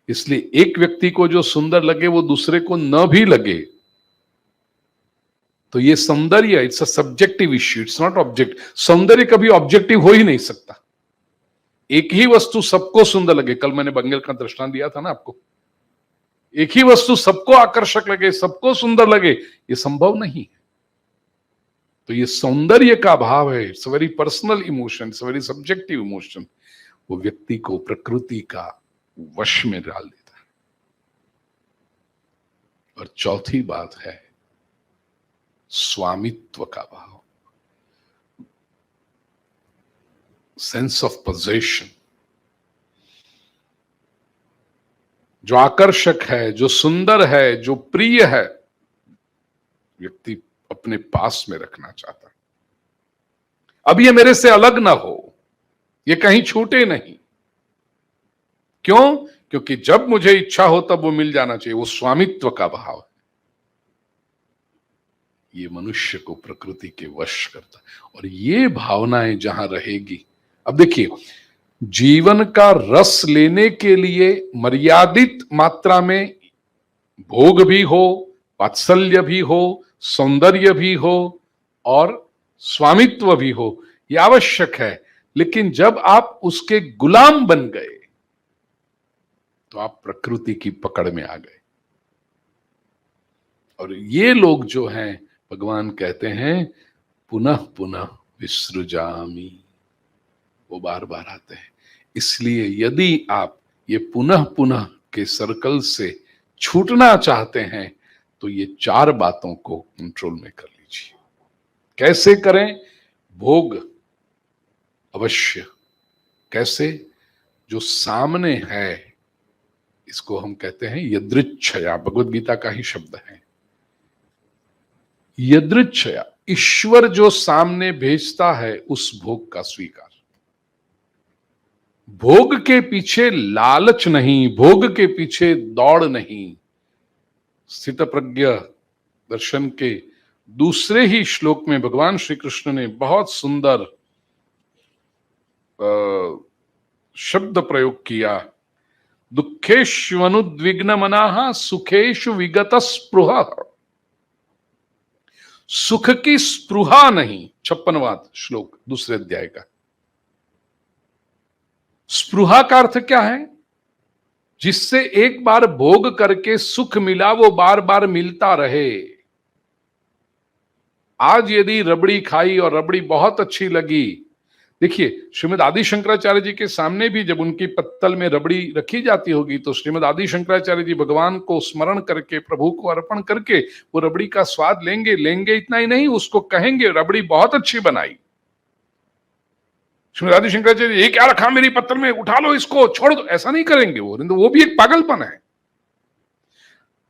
इसलिए एक व्यक्ति को जो सुंदर लगे वो दूसरे को न भी लगे, तो ये सौंदर्य it's a subjective issue, it's not object. सौंदर्य कभी ऑब्जेक्टिव हो ही नहीं सकता। एक ही वस्तु सबको सुंदर लगे, कल मैंने बंगल का दृष्टांत दिया था ना आपको, एक ही वस्तु सबको आकर्षक लगे, सबको सुंदर लगे, ये संभव नहीं है। तो ये सौंदर्य का भाव है, it's a very personal emotion, it's a very subjective emotion. वो व्यक्ति को प्रकृति का वश में डाल देता है। और चौथी बात है स्वामित्व का भाव, सेंस ऑफ पोजेशन। जो आकर्षक है, जो सुंदर है, जो प्रिय है, व्यक्ति अपने पास में रखना चाहता है। अब ये मेरे से अलग ना हो, ये कहीं छूटे नहीं। क्यों? क्योंकि जब मुझे इच्छा हो तब वो मिल जाना चाहिए। वो स्वामित्व का भाव है, ये मनुष्य को प्रकृति के वश करता है। और ये भावनाएं जहां रहेगी, अब देखिए, जीवन का रस लेने के लिए मर्यादित मात्रा में भोग भी हो, वात्सल्य भी हो, सौंदर्य भी हो और स्वामित्व भी हो, यह आवश्यक है। लेकिन जब आप उसके गुलाम बन गए तो आप प्रकृति की पकड़ में आ गए। और ये लोग जो हैं, भगवान कहते हैं पुनः पुनः विसृजामि, वो बार बार आते हैं। इसलिए यदि आप ये पुनः पुनः के सर्कल से छूटना चाहते हैं तो ये 4 बातों को कंट्रोल में कर लीजिए। कैसे करें? भोग अवश्य। कैसे? जो सामने है, इसको हम कहते हैं यदृच्छया, भगवद गीता का ही शब्द है यदृच्छया। ईश्वर जो सामने भेजता है उस भोग का स्वीकार। भोग के पीछे लालच नहीं, भोग के पीछे दौड़ नहीं। स्थित प्रज्ञ दर्शन के दूसरे ही श्लोक में भगवान श्री कृष्ण ने बहुत सुंदर शब्द प्रयोग किया, दुखेष्वनुद्विग्न मनाः सुखेषु विगत स्पृहः। सुख की स्पृहा नहीं, 56वां श्लोक दूसरे अध्याय का। स्पृहा का अर्थ क्या है? जिससे एक बार भोग करके सुख मिला वो बार बार मिलता रहे। आज यदि रबड़ी खाई और रबड़ी बहुत अच्छी लगी, देखिए श्रीमद आदि शंकराचार्य जी के सामने भी जब उनकी पत्तल में रबड़ी रखी जाती होगी तो श्रीमद आदि शंकराचार्य जी भगवान को स्मरण करके, प्रभु को अर्पण करके वो रबड़ी का स्वाद लेंगे। इतना ही नहीं, उसको कहेंगे रबड़ी बहुत अच्छी बनाई। श्रीमद आदि शंकराचार्य ये क्या रखा मेरी पत्तल में, उठा लो इसको, छोड़ दो, ऐसा नहीं करेंगे वो भी एक पागलपन है।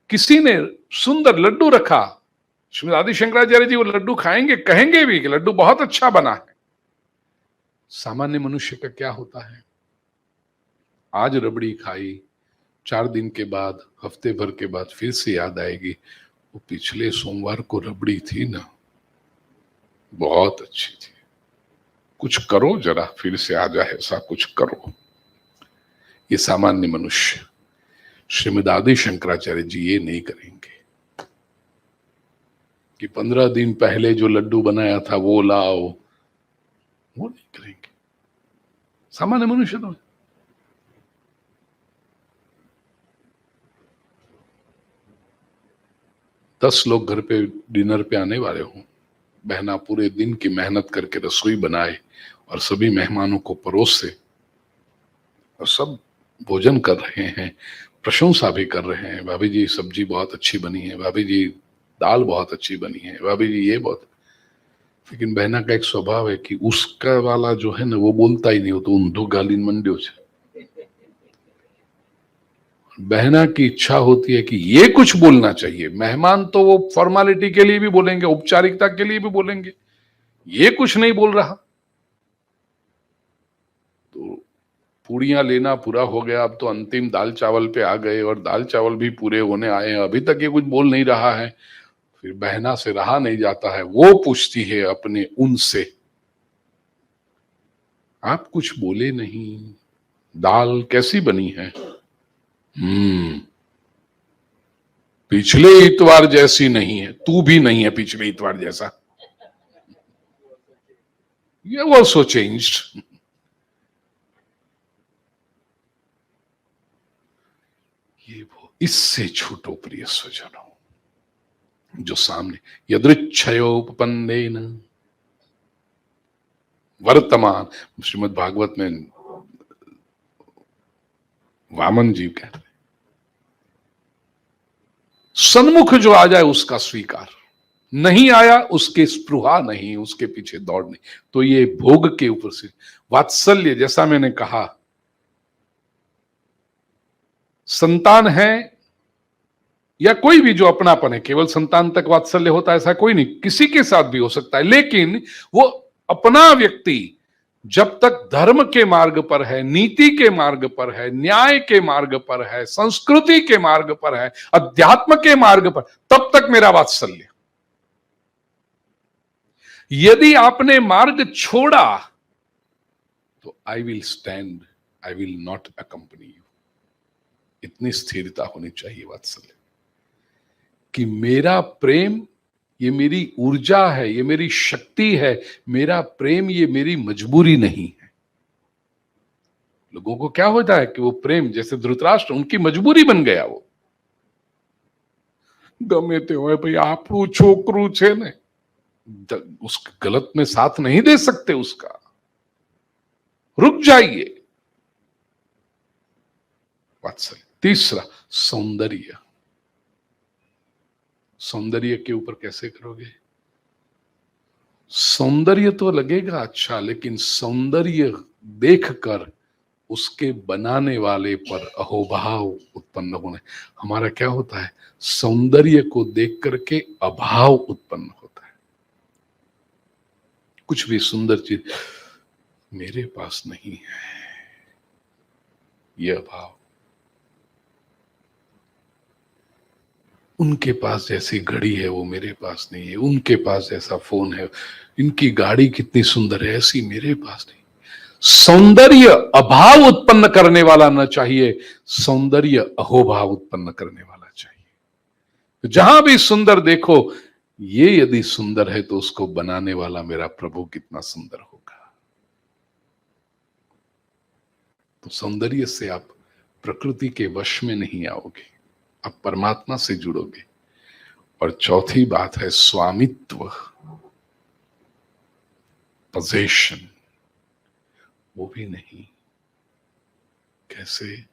किसी ने सुंदर लड्डू रखा, श्रीमद आदि शंकराचार्य जी वो लड्डू खाएंगे, कहेंगे भी कि लड्डू बहुत अच्छा बना है। सामान्य मनुष्य का क्या होता है? आज रबड़ी खाई, 4 दिन के बाद, हफ्ते भर के बाद फिर से याद आएगी वो पिछले सोमवार को रबड़ी थी ना, बहुत अच्छी थी, कुछ करो जरा, फिर से आ जाए, ऐसा कुछ करो। ये सामान्य मनुष्य। श्रीमद आदि शंकराचार्य जी ये नहीं करेंगे कि 15 दिन पहले जो लड्डू बनाया था वो लाओ, वो नहीं करेंगे। सामान्य मनुष्य तो 10 लोग घर पे डिनर पे आने वाले हों, बहना पूरे दिन की मेहनत करके रसोई बनाए और सभी मेहमानों को परोसे और सब भोजन कर रहे हैं, प्रशंसा भी कर रहे हैं, भाभी जी सब्जी बहुत अच्छी बनी है, भाभी जी दाल बहुत अच्छी बनी है, भाभी जी ये बहुत। लेकिन बहना का एक स्वभाव है कि उसका वाला जो है ना वो बोलता ही नहीं, हो तो ऊंधो गालीन मंड्यो छे। बहना की इच्छा होती है कि ये कुछ बोलना चाहिए। मेहमान तो वो फॉर्मेलिटी के लिए भी बोलेंगे, औपचारिकता के लिए भी बोलेंगे, ये कुछ नहीं बोल रहा। तो पूड़ियां लेना पूरा हो गया, अब तो अंतिम दाल चावल पे आ गए और दाल चावल भी पूरे होने आए हैं, अभी तक ये कुछ बोल नहीं रहा है। फिर बहना से रहा नहीं जाता है, वो पूछती है अपने उनसे, आप कुछ बोले नहीं, दाल कैसी बनी है? पिछले इतवार जैसी नहीं है, तू भी नहीं है पिछले इतवार जैसा। You also changed. ये वो, इससे छूटो प्रिय स्वजनों, जो सामने यदृच्छयोपपन्नेन वर्तमान। श्रीमद् भागवत में वामन जी कहते हैं सन्मुख जो आ जाए उसका स्वीकार, नहीं आया उसके स्पृहा नहीं, उसके पीछे दौड़ नहीं। तो ये भोग के ऊपर से वात्सल्य, जैसा मैंने कहा, संतान है या कोई भी जो अपनापन है, केवल संतान तक वात्सल्य होता है ऐसा कोई नहीं, किसी के साथ भी हो सकता है। लेकिन वो अपना व्यक्ति जब तक धर्म के मार्ग पर है, नीति के मार्ग पर है, न्याय के मार्ग पर है, संस्कृति के मार्ग पर है, अध्यात्म के मार्ग पर, तब तक मेरा वात्सल्य। यदि आपने मार्ग छोड़ा तो I will stand, I will not अकंपनी you. इतनी स्थिरता होनी चाहिए वात्सल्य कि मेरा प्रेम ये मेरी ऊर्जा है, ये मेरी शक्ति है, मेरा प्रेम ये मेरी मजबूरी नहीं है। लोगों को क्या होता है कि वो प्रेम, जैसे धृतराष्ट्र, उनकी मजबूरी बन गया। वो गमे ते होए भाई आपरू छोकरू छे ने, उस गलत में साथ नहीं दे सकते, उसका रुक जाइए। वात्सल्य। तीसरा सौंदर्य। सौंदर्य के ऊपर कैसे करोगे? सौंदर्य तो लगेगा अच्छा, लेकिन सौंदर्य देखकर उसके बनाने वाले पर अहोभाव उत्पन्न होने। हमारा क्या होता है, सौंदर्य को देख करके अभाव उत्पन्न होता है। कुछ भी सुंदर चीज मेरे पास नहीं है, यह अभाव। उनके पास जैसी घड़ी है वो मेरे पास नहीं है, उनके पास जैसा फोन है, इनकी गाड़ी कितनी सुंदर है, ऐसी मेरे पास नहीं। सौंदर्य अभाव उत्पन्न करने वाला न चाहिए, सौंदर्य अहोभाव उत्पन्न करने वाला चाहिए। जहां भी सुंदर देखो, ये यदि सुंदर है तो उसको बनाने वाला मेरा प्रभु कितना सुंदर होगा। तो सौंदर्य से आप प्रकृति के वश में नहीं आओगे, आप परमात्मा से जुड़ोगे। और चौथी बात है स्वामित्व, पोजेशन, वो भी नहीं। कैसे?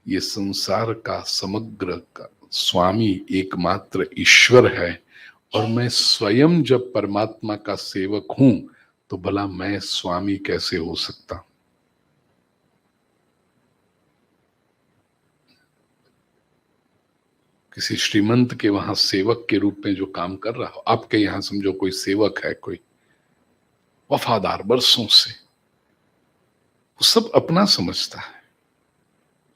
ये संसार का समग्र का स्वामी एकमात्र ईश्वर है, और मैं स्वयं जब परमात्मा का सेवक हूं तो भला मैं स्वामी कैसे हो सकता? किसी श्रीमंत के वहां सेवक के रूप में जो काम कर रहा हो, आपके यहां समझो कोई सेवक है, कोई वफादार बरसों से, वो सब अपना समझता है,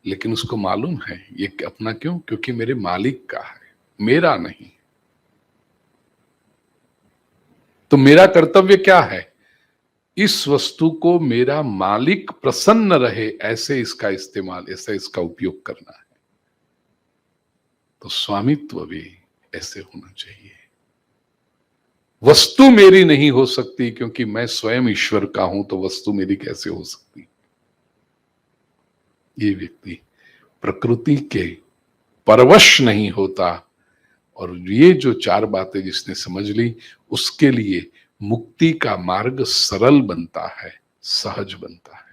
लेकिन उसको मालूम है ये अपना क्यों? क्योंकि मेरे मालिक का है, मेरा नहीं। तो मेरा कर्तव्य क्या है? इस वस्तु को मेरा मालिक प्रसन्न रहे ऐसे इसका इस्तेमाल, ऐसे इसका उपयोग करना है। तो स्वामित्व भी ऐसे होना चाहिए। वस्तु मेरी नहीं हो सकती, क्योंकि मैं स्वयं ईश्वर का हूं, तो वस्तु मेरी कैसे हो सकती? ये व्यक्ति प्रकृति के परवश नहीं होता। और ये जो चार बातें जिसने समझ ली, उसके लिए मुक्ति का मार्ग सरल बनता है, सहज बनता है।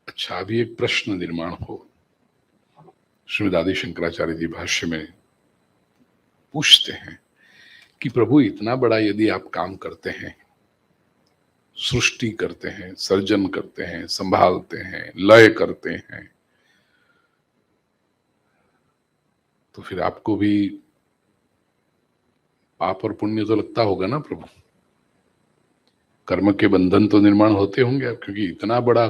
अच्छा, अभी एक प्रश्न निर्माण हो। श्रीमद आदि शंकराचार्य जी भाष्य में पूछते हैं कि प्रभु इतना बड़ा यदि आप काम करते हैं, सृष्टि करते हैं, सर्जन करते हैं, संभालते हैं, लय करते हैं, तो फिर आपको भी पाप और पुण्य तो लगता होगा ना प्रभु? कर्म के बंधन तो निर्माण होते होंगे, क्योंकि इतना बड़ा,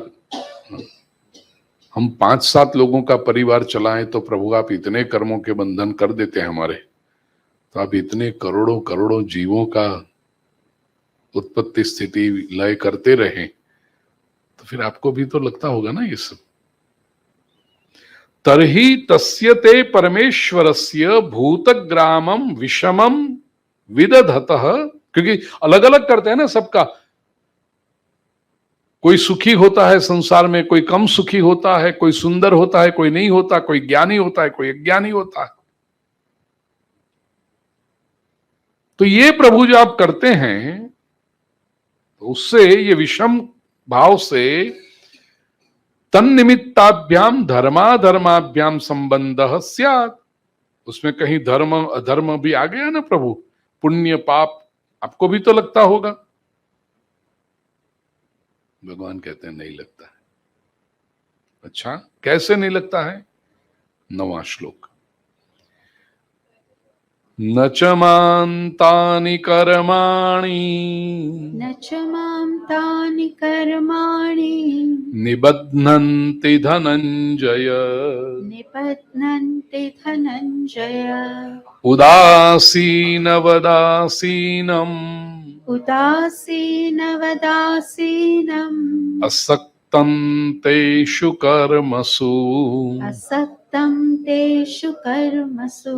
हम 5-7 लोगों का परिवार चलाएं तो प्रभु आप इतने कर्मों के बंधन कर देते हैं हमारे, तो आप इतने करोड़ों करोड़ों जीवों का उत्पत्ति स्थिति लय करते रहे, तो फिर आपको भी तो लगता होगा ना ये सब। तरही तस्य ते परमेश्वरस्य भूतग्रामम विषमम विदधतः, क्योंकि अलग अलग करते हैं ना सबका। कोई सुखी होता है संसार में, कोई कम सुखी होता है, कोई सुंदर होता है, कोई नहीं होता, कोई ज्ञानी होता है, कोई अज्ञानी होता है। तो ये प्रभु जो आप करते हैं, तो उससे ये विषम भाव से तन्निमित्ताभ्याम धर्माधर्माभ्याम संबंधः स्यात्, उसमें कहीं धर्म अधर्म भी आ गया ना प्रभु, पुण्य पाप, आपको भी तो लगता होगा। भगवान कहते हैं नहीं लगता है। अच्छा, कैसे नहीं लगता है? 9वां श्लोक, न च मां तानि कर्माणि न च मां तानि कर्माणि निबध्नन्ति धनञ्जय निबध्नन्ति धनञ्जय उदासीनवदासीनम् उदासीनवदासीनम् असक्तं तेषु कर्मसु असक्तं तेषु कर्मसु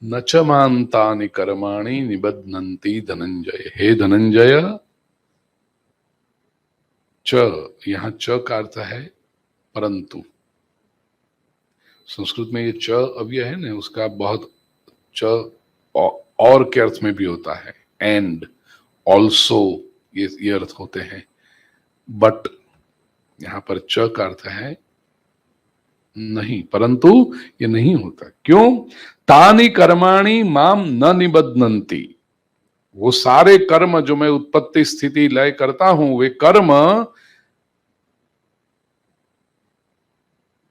न च मां तानि कर्माणि निबध्नन्ति धनंजय। हे धनंजय, च, यहां च का अर्थ है परंतु। संस्कृत में ये च अव्यय है ना, उसका बहुत च और के अर्थ में भी होता है, एंड, ऑल्सो, ये अर्थ होते हैं। बट यहां पर च का अर्थ है नहीं, परंतु ये नहीं होता। क्यों? तानि कर्माणि माम न निबध्नन्ति, वो सारे कर्म जो मैं उत्पत्ति स्थिति लय करता हूं, वे कर्म,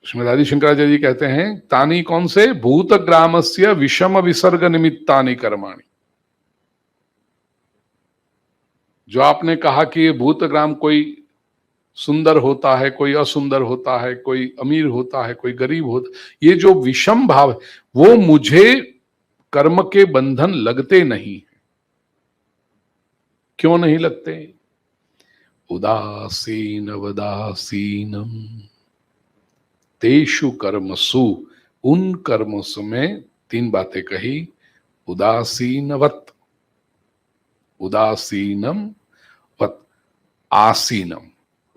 श्रीमद आदि शंकराचार्य जी कहते हैं, तानि कौन से? भूत ग्रामस्य विषम विसर्ग निमित्तानि कर्माणि। जो आपने कहा कि ये भूत ग्राम, कोई सुंदर होता है, कोई असुंदर होता है, कोई अमीर होता है, कोई गरीब होता, ये जो विषम भाव है, वो मुझे कर्म के बंधन लगते नहीं। क्यों नहीं लगते? उदासीन वदासीनम, तेषु कर्मसु, उन कर्मों में 3 बातें कही। उदासीनवत, उदासीनम वत आसीनम।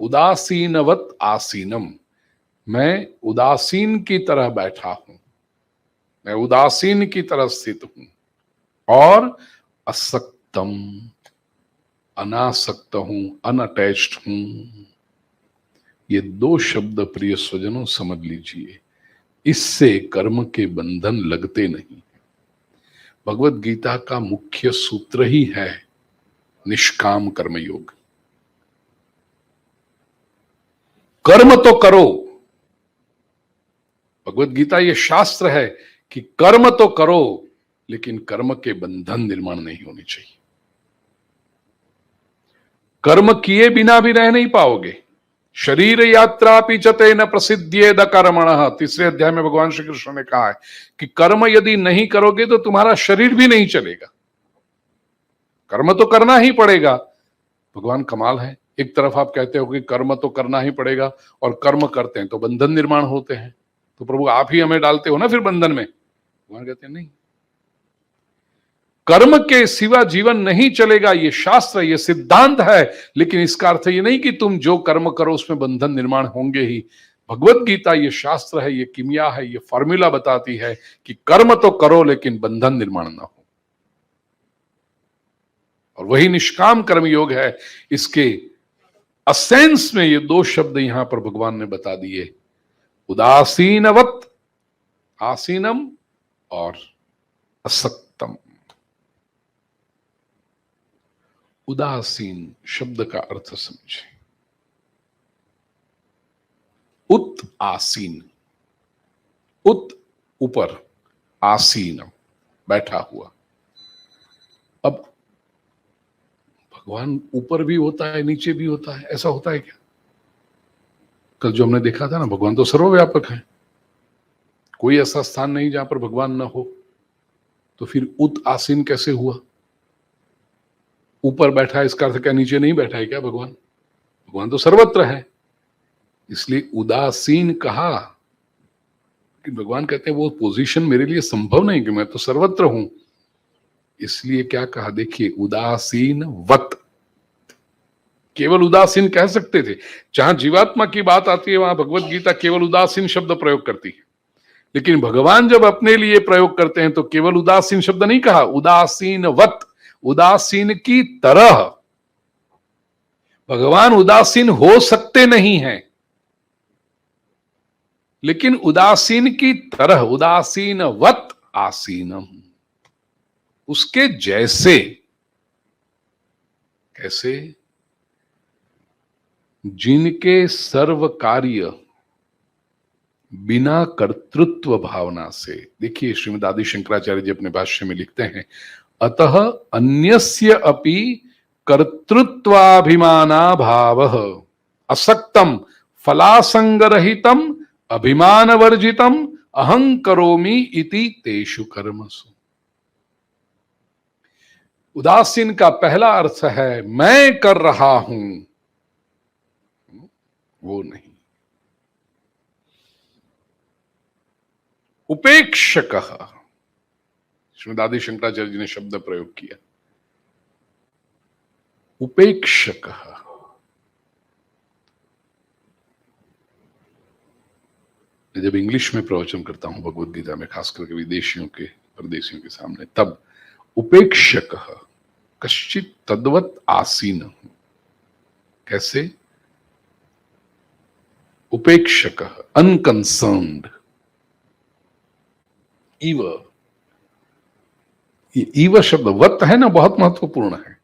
उदासीनवत आसीनम, मैं उदासीन की तरह बैठा हूं, मैं उदासीन की तरह स्थित हूं। और असक्तम, अनासक्त हूं, अनअटैच्ड हूं। ये 2 शब्द प्रिय स्वजनों समझ लीजिए, इससे कर्म के बंधन लगते नहीं। भगवत गीता का मुख्य सूत्र ही है निष्काम कर्मयोग। कर्म तो करो, भगवत गीता ये शास्त्र है कि कर्म तो करो, लेकिन कर्म के बंधन निर्माण नहीं होने चाहिए। कर्म किए बिना भी रह नहीं पाओगे। शरीर यात्रा पिचते न प्रसिद्ध्येद कर्मणः, 3 अध्याय में भगवान श्री कृष्ण ने कहा है कि कर्म यदि नहीं करोगे तो तुम्हारा शरीर भी नहीं चलेगा। कर्म तो करना ही पड़ेगा। भगवान कमाल है, एक तरफ आप कहते हो कि कर्म तो करना ही पड़ेगा और कर्म करते हैं तो बंधन निर्माण होते हैं, तो प्रभु आप ही हमें डालते हो ना फिर बंधन में। भगवान कहते हैं नहीं, कर्म के सिवा जीवन नहीं चलेगा। ये शास्त्र, ये सिद्धांत है, लेकिन इसका अर्थ ये नहीं कि तुम जो कर्म करो उसमें बंधन निर्माण होंगे ही। भगवत गीता ये शास्त्र है, ये किमिया है, ये फॉर्मूला बताती है कि कर्म तो करो लेकिन बंधन निर्माण ना हो। और वही निष्काम कर्म योग है। इसके असेंस में ये 2 शब्द यहां पर भगवान ने बता दिए, उदासीनवत आसीनम और असक्तम। उदासीन शब्द का अर्थ समझे। उत आसीन, उत ऊपर, आसीनम बैठा हुआ। अब भगवान ऊपर भी होता है, नीचे भी होता है, ऐसा होता है क्या? कल जो हमने देखा था ना, भगवान तो सर्वव्यापक है, कोई ऐसा स्थान नहीं जहां पर भगवान ना हो। तो फिर उत आसीन कैसे हुआ? ऊपर बैठा है इसका अर्थ क्या नीचे नहीं बैठा है क्या भगवान? भगवान तो सर्वत्र है, इसलिए उदासीन कहा। कि भगवान कहते हैं वो पोजीशन मेरे लिए संभव नहीं कि मैं तो सर्वत्र हूं, इसलिए क्या कहा देखिए, उदासीन वत। केवल उदासीन कह सकते थे, जहां जीवात्मा की बात आती है वहां भगवत गीता केवल उदासीन शब्द प्रयोग करती है, लेकिन भगवान जब अपने लिए प्रयोग करते हैं तो केवल उदासीन शब्द नहीं कहा, उदासीन वत, उदासीन की तरह। भगवान उदासीन हो सकते नहीं हैं, लेकिन उदासीन की तरह, उदासीन वत आसीनम, उसके जैसे। कैसे? जिनके सर्व कार्य बिना कर्तृत्व भावना से। देखिए श्रीमद् आदि शंकराचार्य जी अपने भाष्य में लिखते हैं, अतः अन्यस्य अपि कर्तृत्वाभिमाना भावः असक्तम फलासंगरहितम अभिमान वर्जितम अहं करोमि इति तेषु कर्मसु। उदासीन का पहला अर्थ है मैं कर रहा हूं, वो नहीं। उपेक्षकः, श्रीमद् आदि शंकराचार्य जी ने शब्द प्रयोग किया, उपेक्षकः। जब इंग्लिश में प्रवचन करता हूं भगवद गीता में, खास करके विदेशियों के, परदेशियों के सामने, तब उपेक्षकः कश्चित तद्वत आसीन। कैसे? उपेक्षकः अनकंसर्न्ड। इव, ये इव शब्द वत है ना, बहुत महत्वपूर्ण है।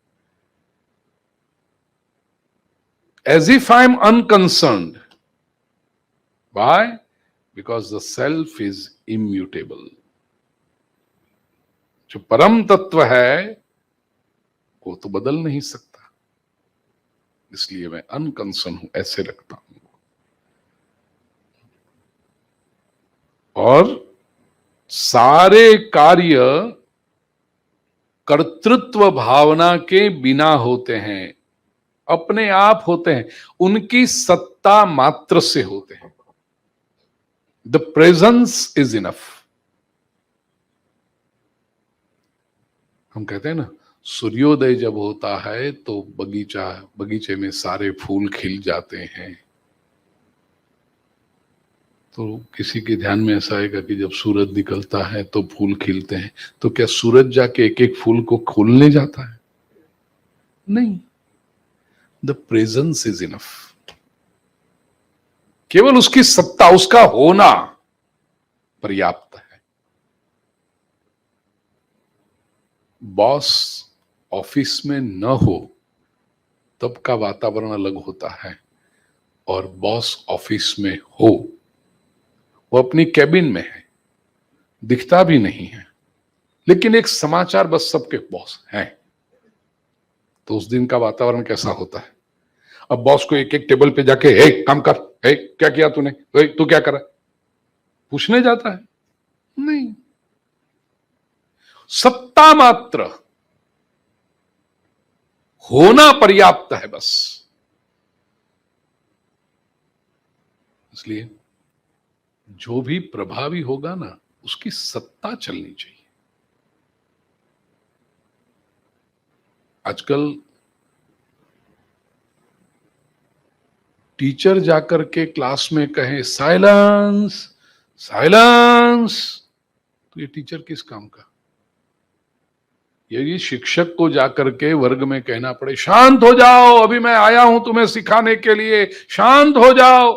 As if I am unconcerned, why? Because the self is immutable. जो परम तत्व है वो तो बदल नहीं सकता, इसलिए मैं अनकंसर्न हूं, ऐसे रखता हूं। और सारे कार्य कर्तृत्व भावना के बिना होते हैं, अपने आप होते हैं, उनकी सत्ता मात्र से होते हैं। The presence is enough. हम कहते हैं ना, सूर्योदय जब होता है तो बगीचे में सारे फूल खिल जाते हैं। तो किसी के ध्यान में ऐसा आएगा कि जब सूरज निकलता है तो फूल खिलते हैं, तो क्या सूरज जाके एक एक फूल को खोलने जाता है? नहीं, द प्रेजेंस इज इनफ। केवल उसकी सत्ता, उसका होना पर्याप्त है। बॉस ऑफिस में न हो तब का वातावरण अलग होता है, और बॉस ऑफिस में हो, वो अपनी कैबिन में है, दिखता भी नहीं है, लेकिन एक समाचार बस सबके बॉस हैं, तो उस दिन का वातावरण कैसा होता है? अब बॉस को एक एक टेबल पे जाके, हे काम कर, हे क्या किया तूने, तू क्या कर रहा है, पूछने जाता है? नहीं, सत्ता मात्र, होना पर्याप्त है बस। इसलिए जो भी प्रभावी होगा ना, उसकी सत्ता चलनी चाहिए। आजकल टीचर जाकर के क्लास में कहे साइलेंस साइलेंस, तो ये टीचर किस काम का? यदि शिक्षक को जाकर के वर्ग में कहना पड़े शांत हो जाओ, अभी मैं आया हूं तुम्हें सिखाने के लिए, शांत हो जाओ,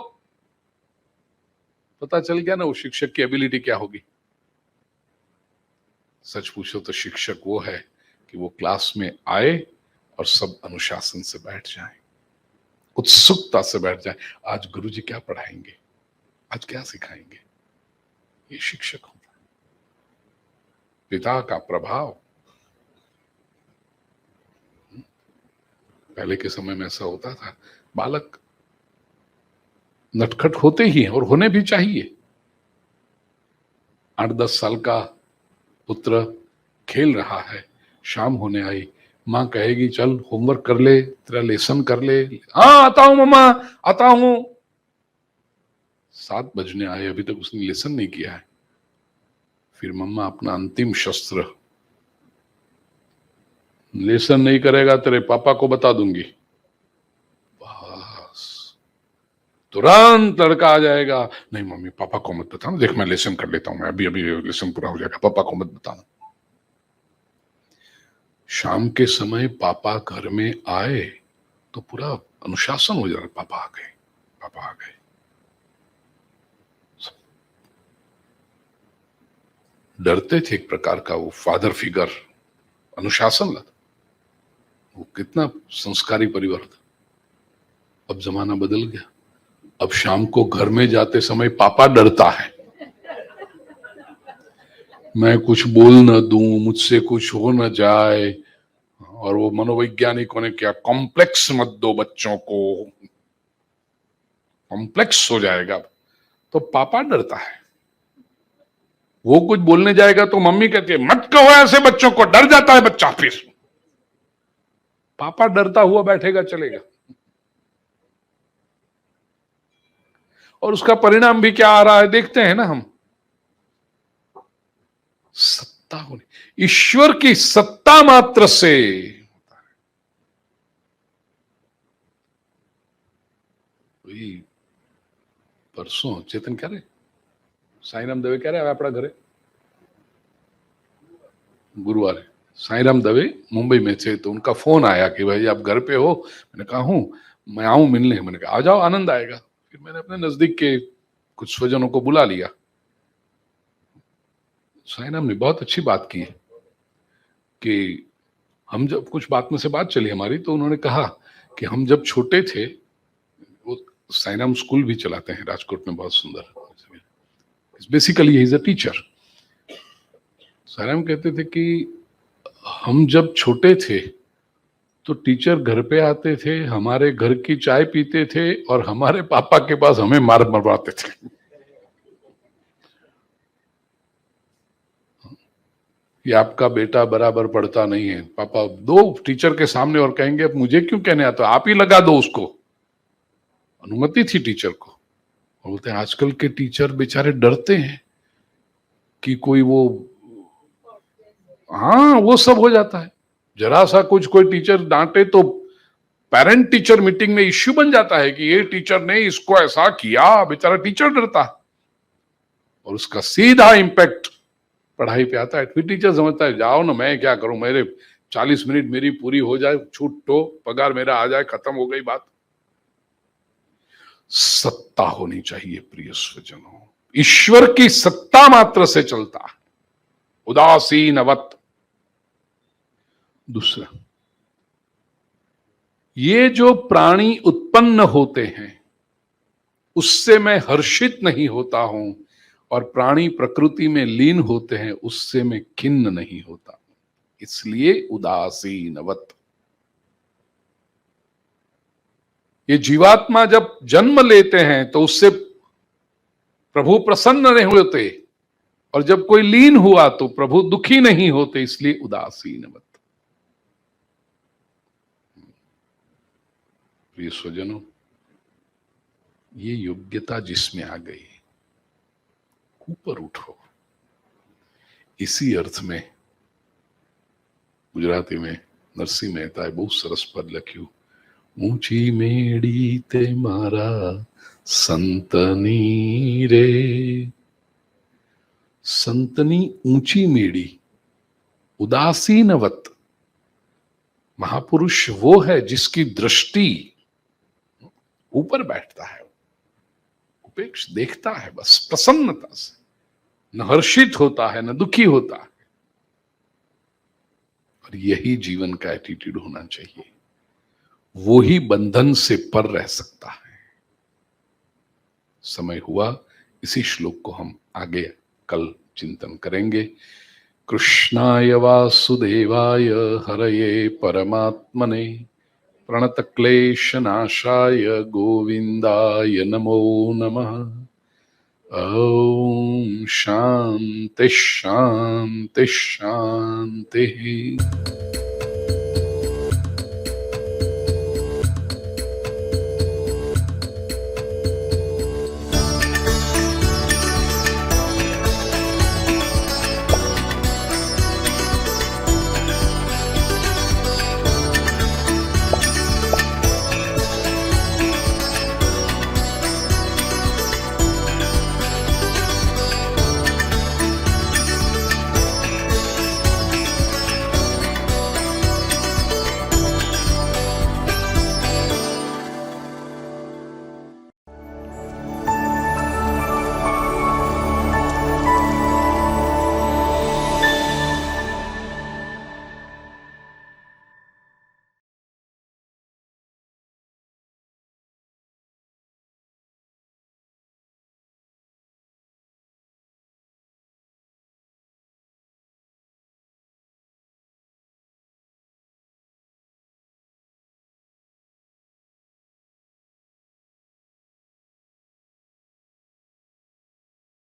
पता चल गया ना वो शिक्षक की एबिलिटी क्या होगी। सच पूछो तो शिक्षक वो है कि वो क्लास में आए और सब अनुशासन से बैठ जाएं, उत्सुकता से बैठ जाएं। आज गुरुजी क्या पढ़ाएंगे, आज क्या सिखाएंगे, ये शिक्षक होता है। पिता का प्रभाव। पहले के समय में ऐसा होता था, बालक नटखट होते ही हैं और होने भी चाहिए। 8-10 साल का पुत्र खेल रहा है, शाम होने आई, मां कहेगी चल होमवर्क कर ले, तेरा लेसन कर ले। हाँ आता हूं मम्मा, आता हूं। 7 बजने आए, अभी तक उसने लेसन नहीं किया है। फिर मम्मा अपना अंतिम शस्त्र, लेसन नहीं करेगा तेरे पापा को बता दूंगी। बस तुरंत लड़का आ जाएगा, नहीं मम्मी पापा को मत बताना, देख मैं लेसन कर लेता हूं, मैं अभी अभी लेसन पूरा हो जाएगा, पापा को मत बताना। शाम के समय पापा घर में आए तो पूरा अनुशासन हो जाता, पापा आ गए, पापा आ गए। डरते थे एक प्रकार का, वो फादर फिगर अनुशासन लगा, वो कितना संस्कारी परिवार था। अब जमाना बदल गया, अब शाम को घर में जाते समय पापा डरता है, मैं कुछ बोल न दूं, मुझसे कुछ हो न जाए। और वो मनोवैज्ञानिकों ने क्या, कॉम्प्लेक्स मत दो बच्चों को, कॉम्प्लेक्स हो जाएगा। तो पापा डरता है, वो कुछ बोलने जाएगा तो मम्मी कहती है मत कहो ऐसे बच्चों को, डर जाता है बच्चा। फिर पापा डरता हुआ बैठेगा, चलेगा। और उसका परिणाम भी क्या आ रहा है देखते हैं ना हम। सत्ता होने, ईश्वर की सत्ता मात्र से। परसों चेतन कह रहे, साईराम दवे कह रहे अपना घरे गुरुवार, साईराम दवे मुंबई में थे, तो उनका फोन आया कि भाई आप घर पे हो। मैंने कहा हूं, मैं आऊं मिलने। मैंने कहा आ जाओ, आनंद आएगा। फिर मैंने अपने नजदीक के कुछ स्वजनों को बुला लिया। साईराम ने बहुत अच्छी बात की है कि हम जब, कुछ बात में से बात चली हमारी, तो उन्होंने कहा कि हम जब छोटे थे, वो साईराम स्कूल भी चलाते हैं राजकोट में, बहुत सुंदर। Basically he is a teacher. Sairam कहते थे कि हम जब छोटे थे तो टीचर घर पे आते थे, हमारे घर की चाय पीते थे और हमारे पापा के पास हमें मार मरवाते थे। ये आपका बेटा बराबर पढ़ता नहीं है, पापा दो टीचर के सामने और कहेंगे अब मुझे क्यों कहने आता, आप ही लगा दो उसको। अनुमति थी टीचर को, बोलते हैं आजकल के टीचर बेचारे डरते हैं कि कोई वो, हाँ वो सब हो जाता है। जरा सा कुछ कोई टीचर डांटे तो पेरेंट टीचर मीटिंग में इश्यू बन जाता है कि ये टीचर ने इसको ऐसा किया, बेचारा टीचर डरता है और उसका सीधा इंपैक्ट पढ़ाई पे आता है। फिर टीचर समझता है जाओ ना, मैं क्या करूं, मेरे 40 मिनट मेरी पूरी हो जाए, छूट तो पगार मेरा आ जाए, खत्म हो गई बात। सत्ता होनी चाहिए प्रिय स्वजनों, ईश्वर की सत्ता मात्र से चलता है, उदासीनवत। दूसरा, ये जो प्राणी उत्पन्न होते हैं उससे मैं हर्षित नहीं होता हूं, और प्राणी प्रकृति में लीन होते हैं उससे मैं खिन्न नहीं होता, इसलिए उदासीनवत। ये जीवात्मा जब जन्म लेते हैं तो उससे प्रभु प्रसन्न नहीं होते, और जब कोई लीन हुआ तो प्रभु दुखी नहीं होते, इसलिए उदासीनवत। प्रिय स्वजनों, ये योग्यता जिसमें आ गई, ऊपर उठो। इसी अर्थ में गुजराती में नरसिंह मेहता बहुत सरस पद लख्યું, ऊंची मेड़ी ते मारा संतनी रे। संतनी ऊंची मेड़ी, उदासीनवत। महापुरुष वो है जिसकी दृष्टि ऊपर बैठता है, उपेक्ष देखता है, बस प्रसन्नता से, न हर्षित होता है न दुखी होता है। और यही जीवन का एटीट्यूड होना चाहिए, वो ही बंधन से पर रह सकता है। समय हुआ, इसी श्लोक को हम आगे कल चिंतन करेंगे। कृष्णाय वासुदेवाय हरये परमात्मने प्रणतक्लेशनाशाय गोविंदाय नमो नमः। ओम शांति शांति शांति।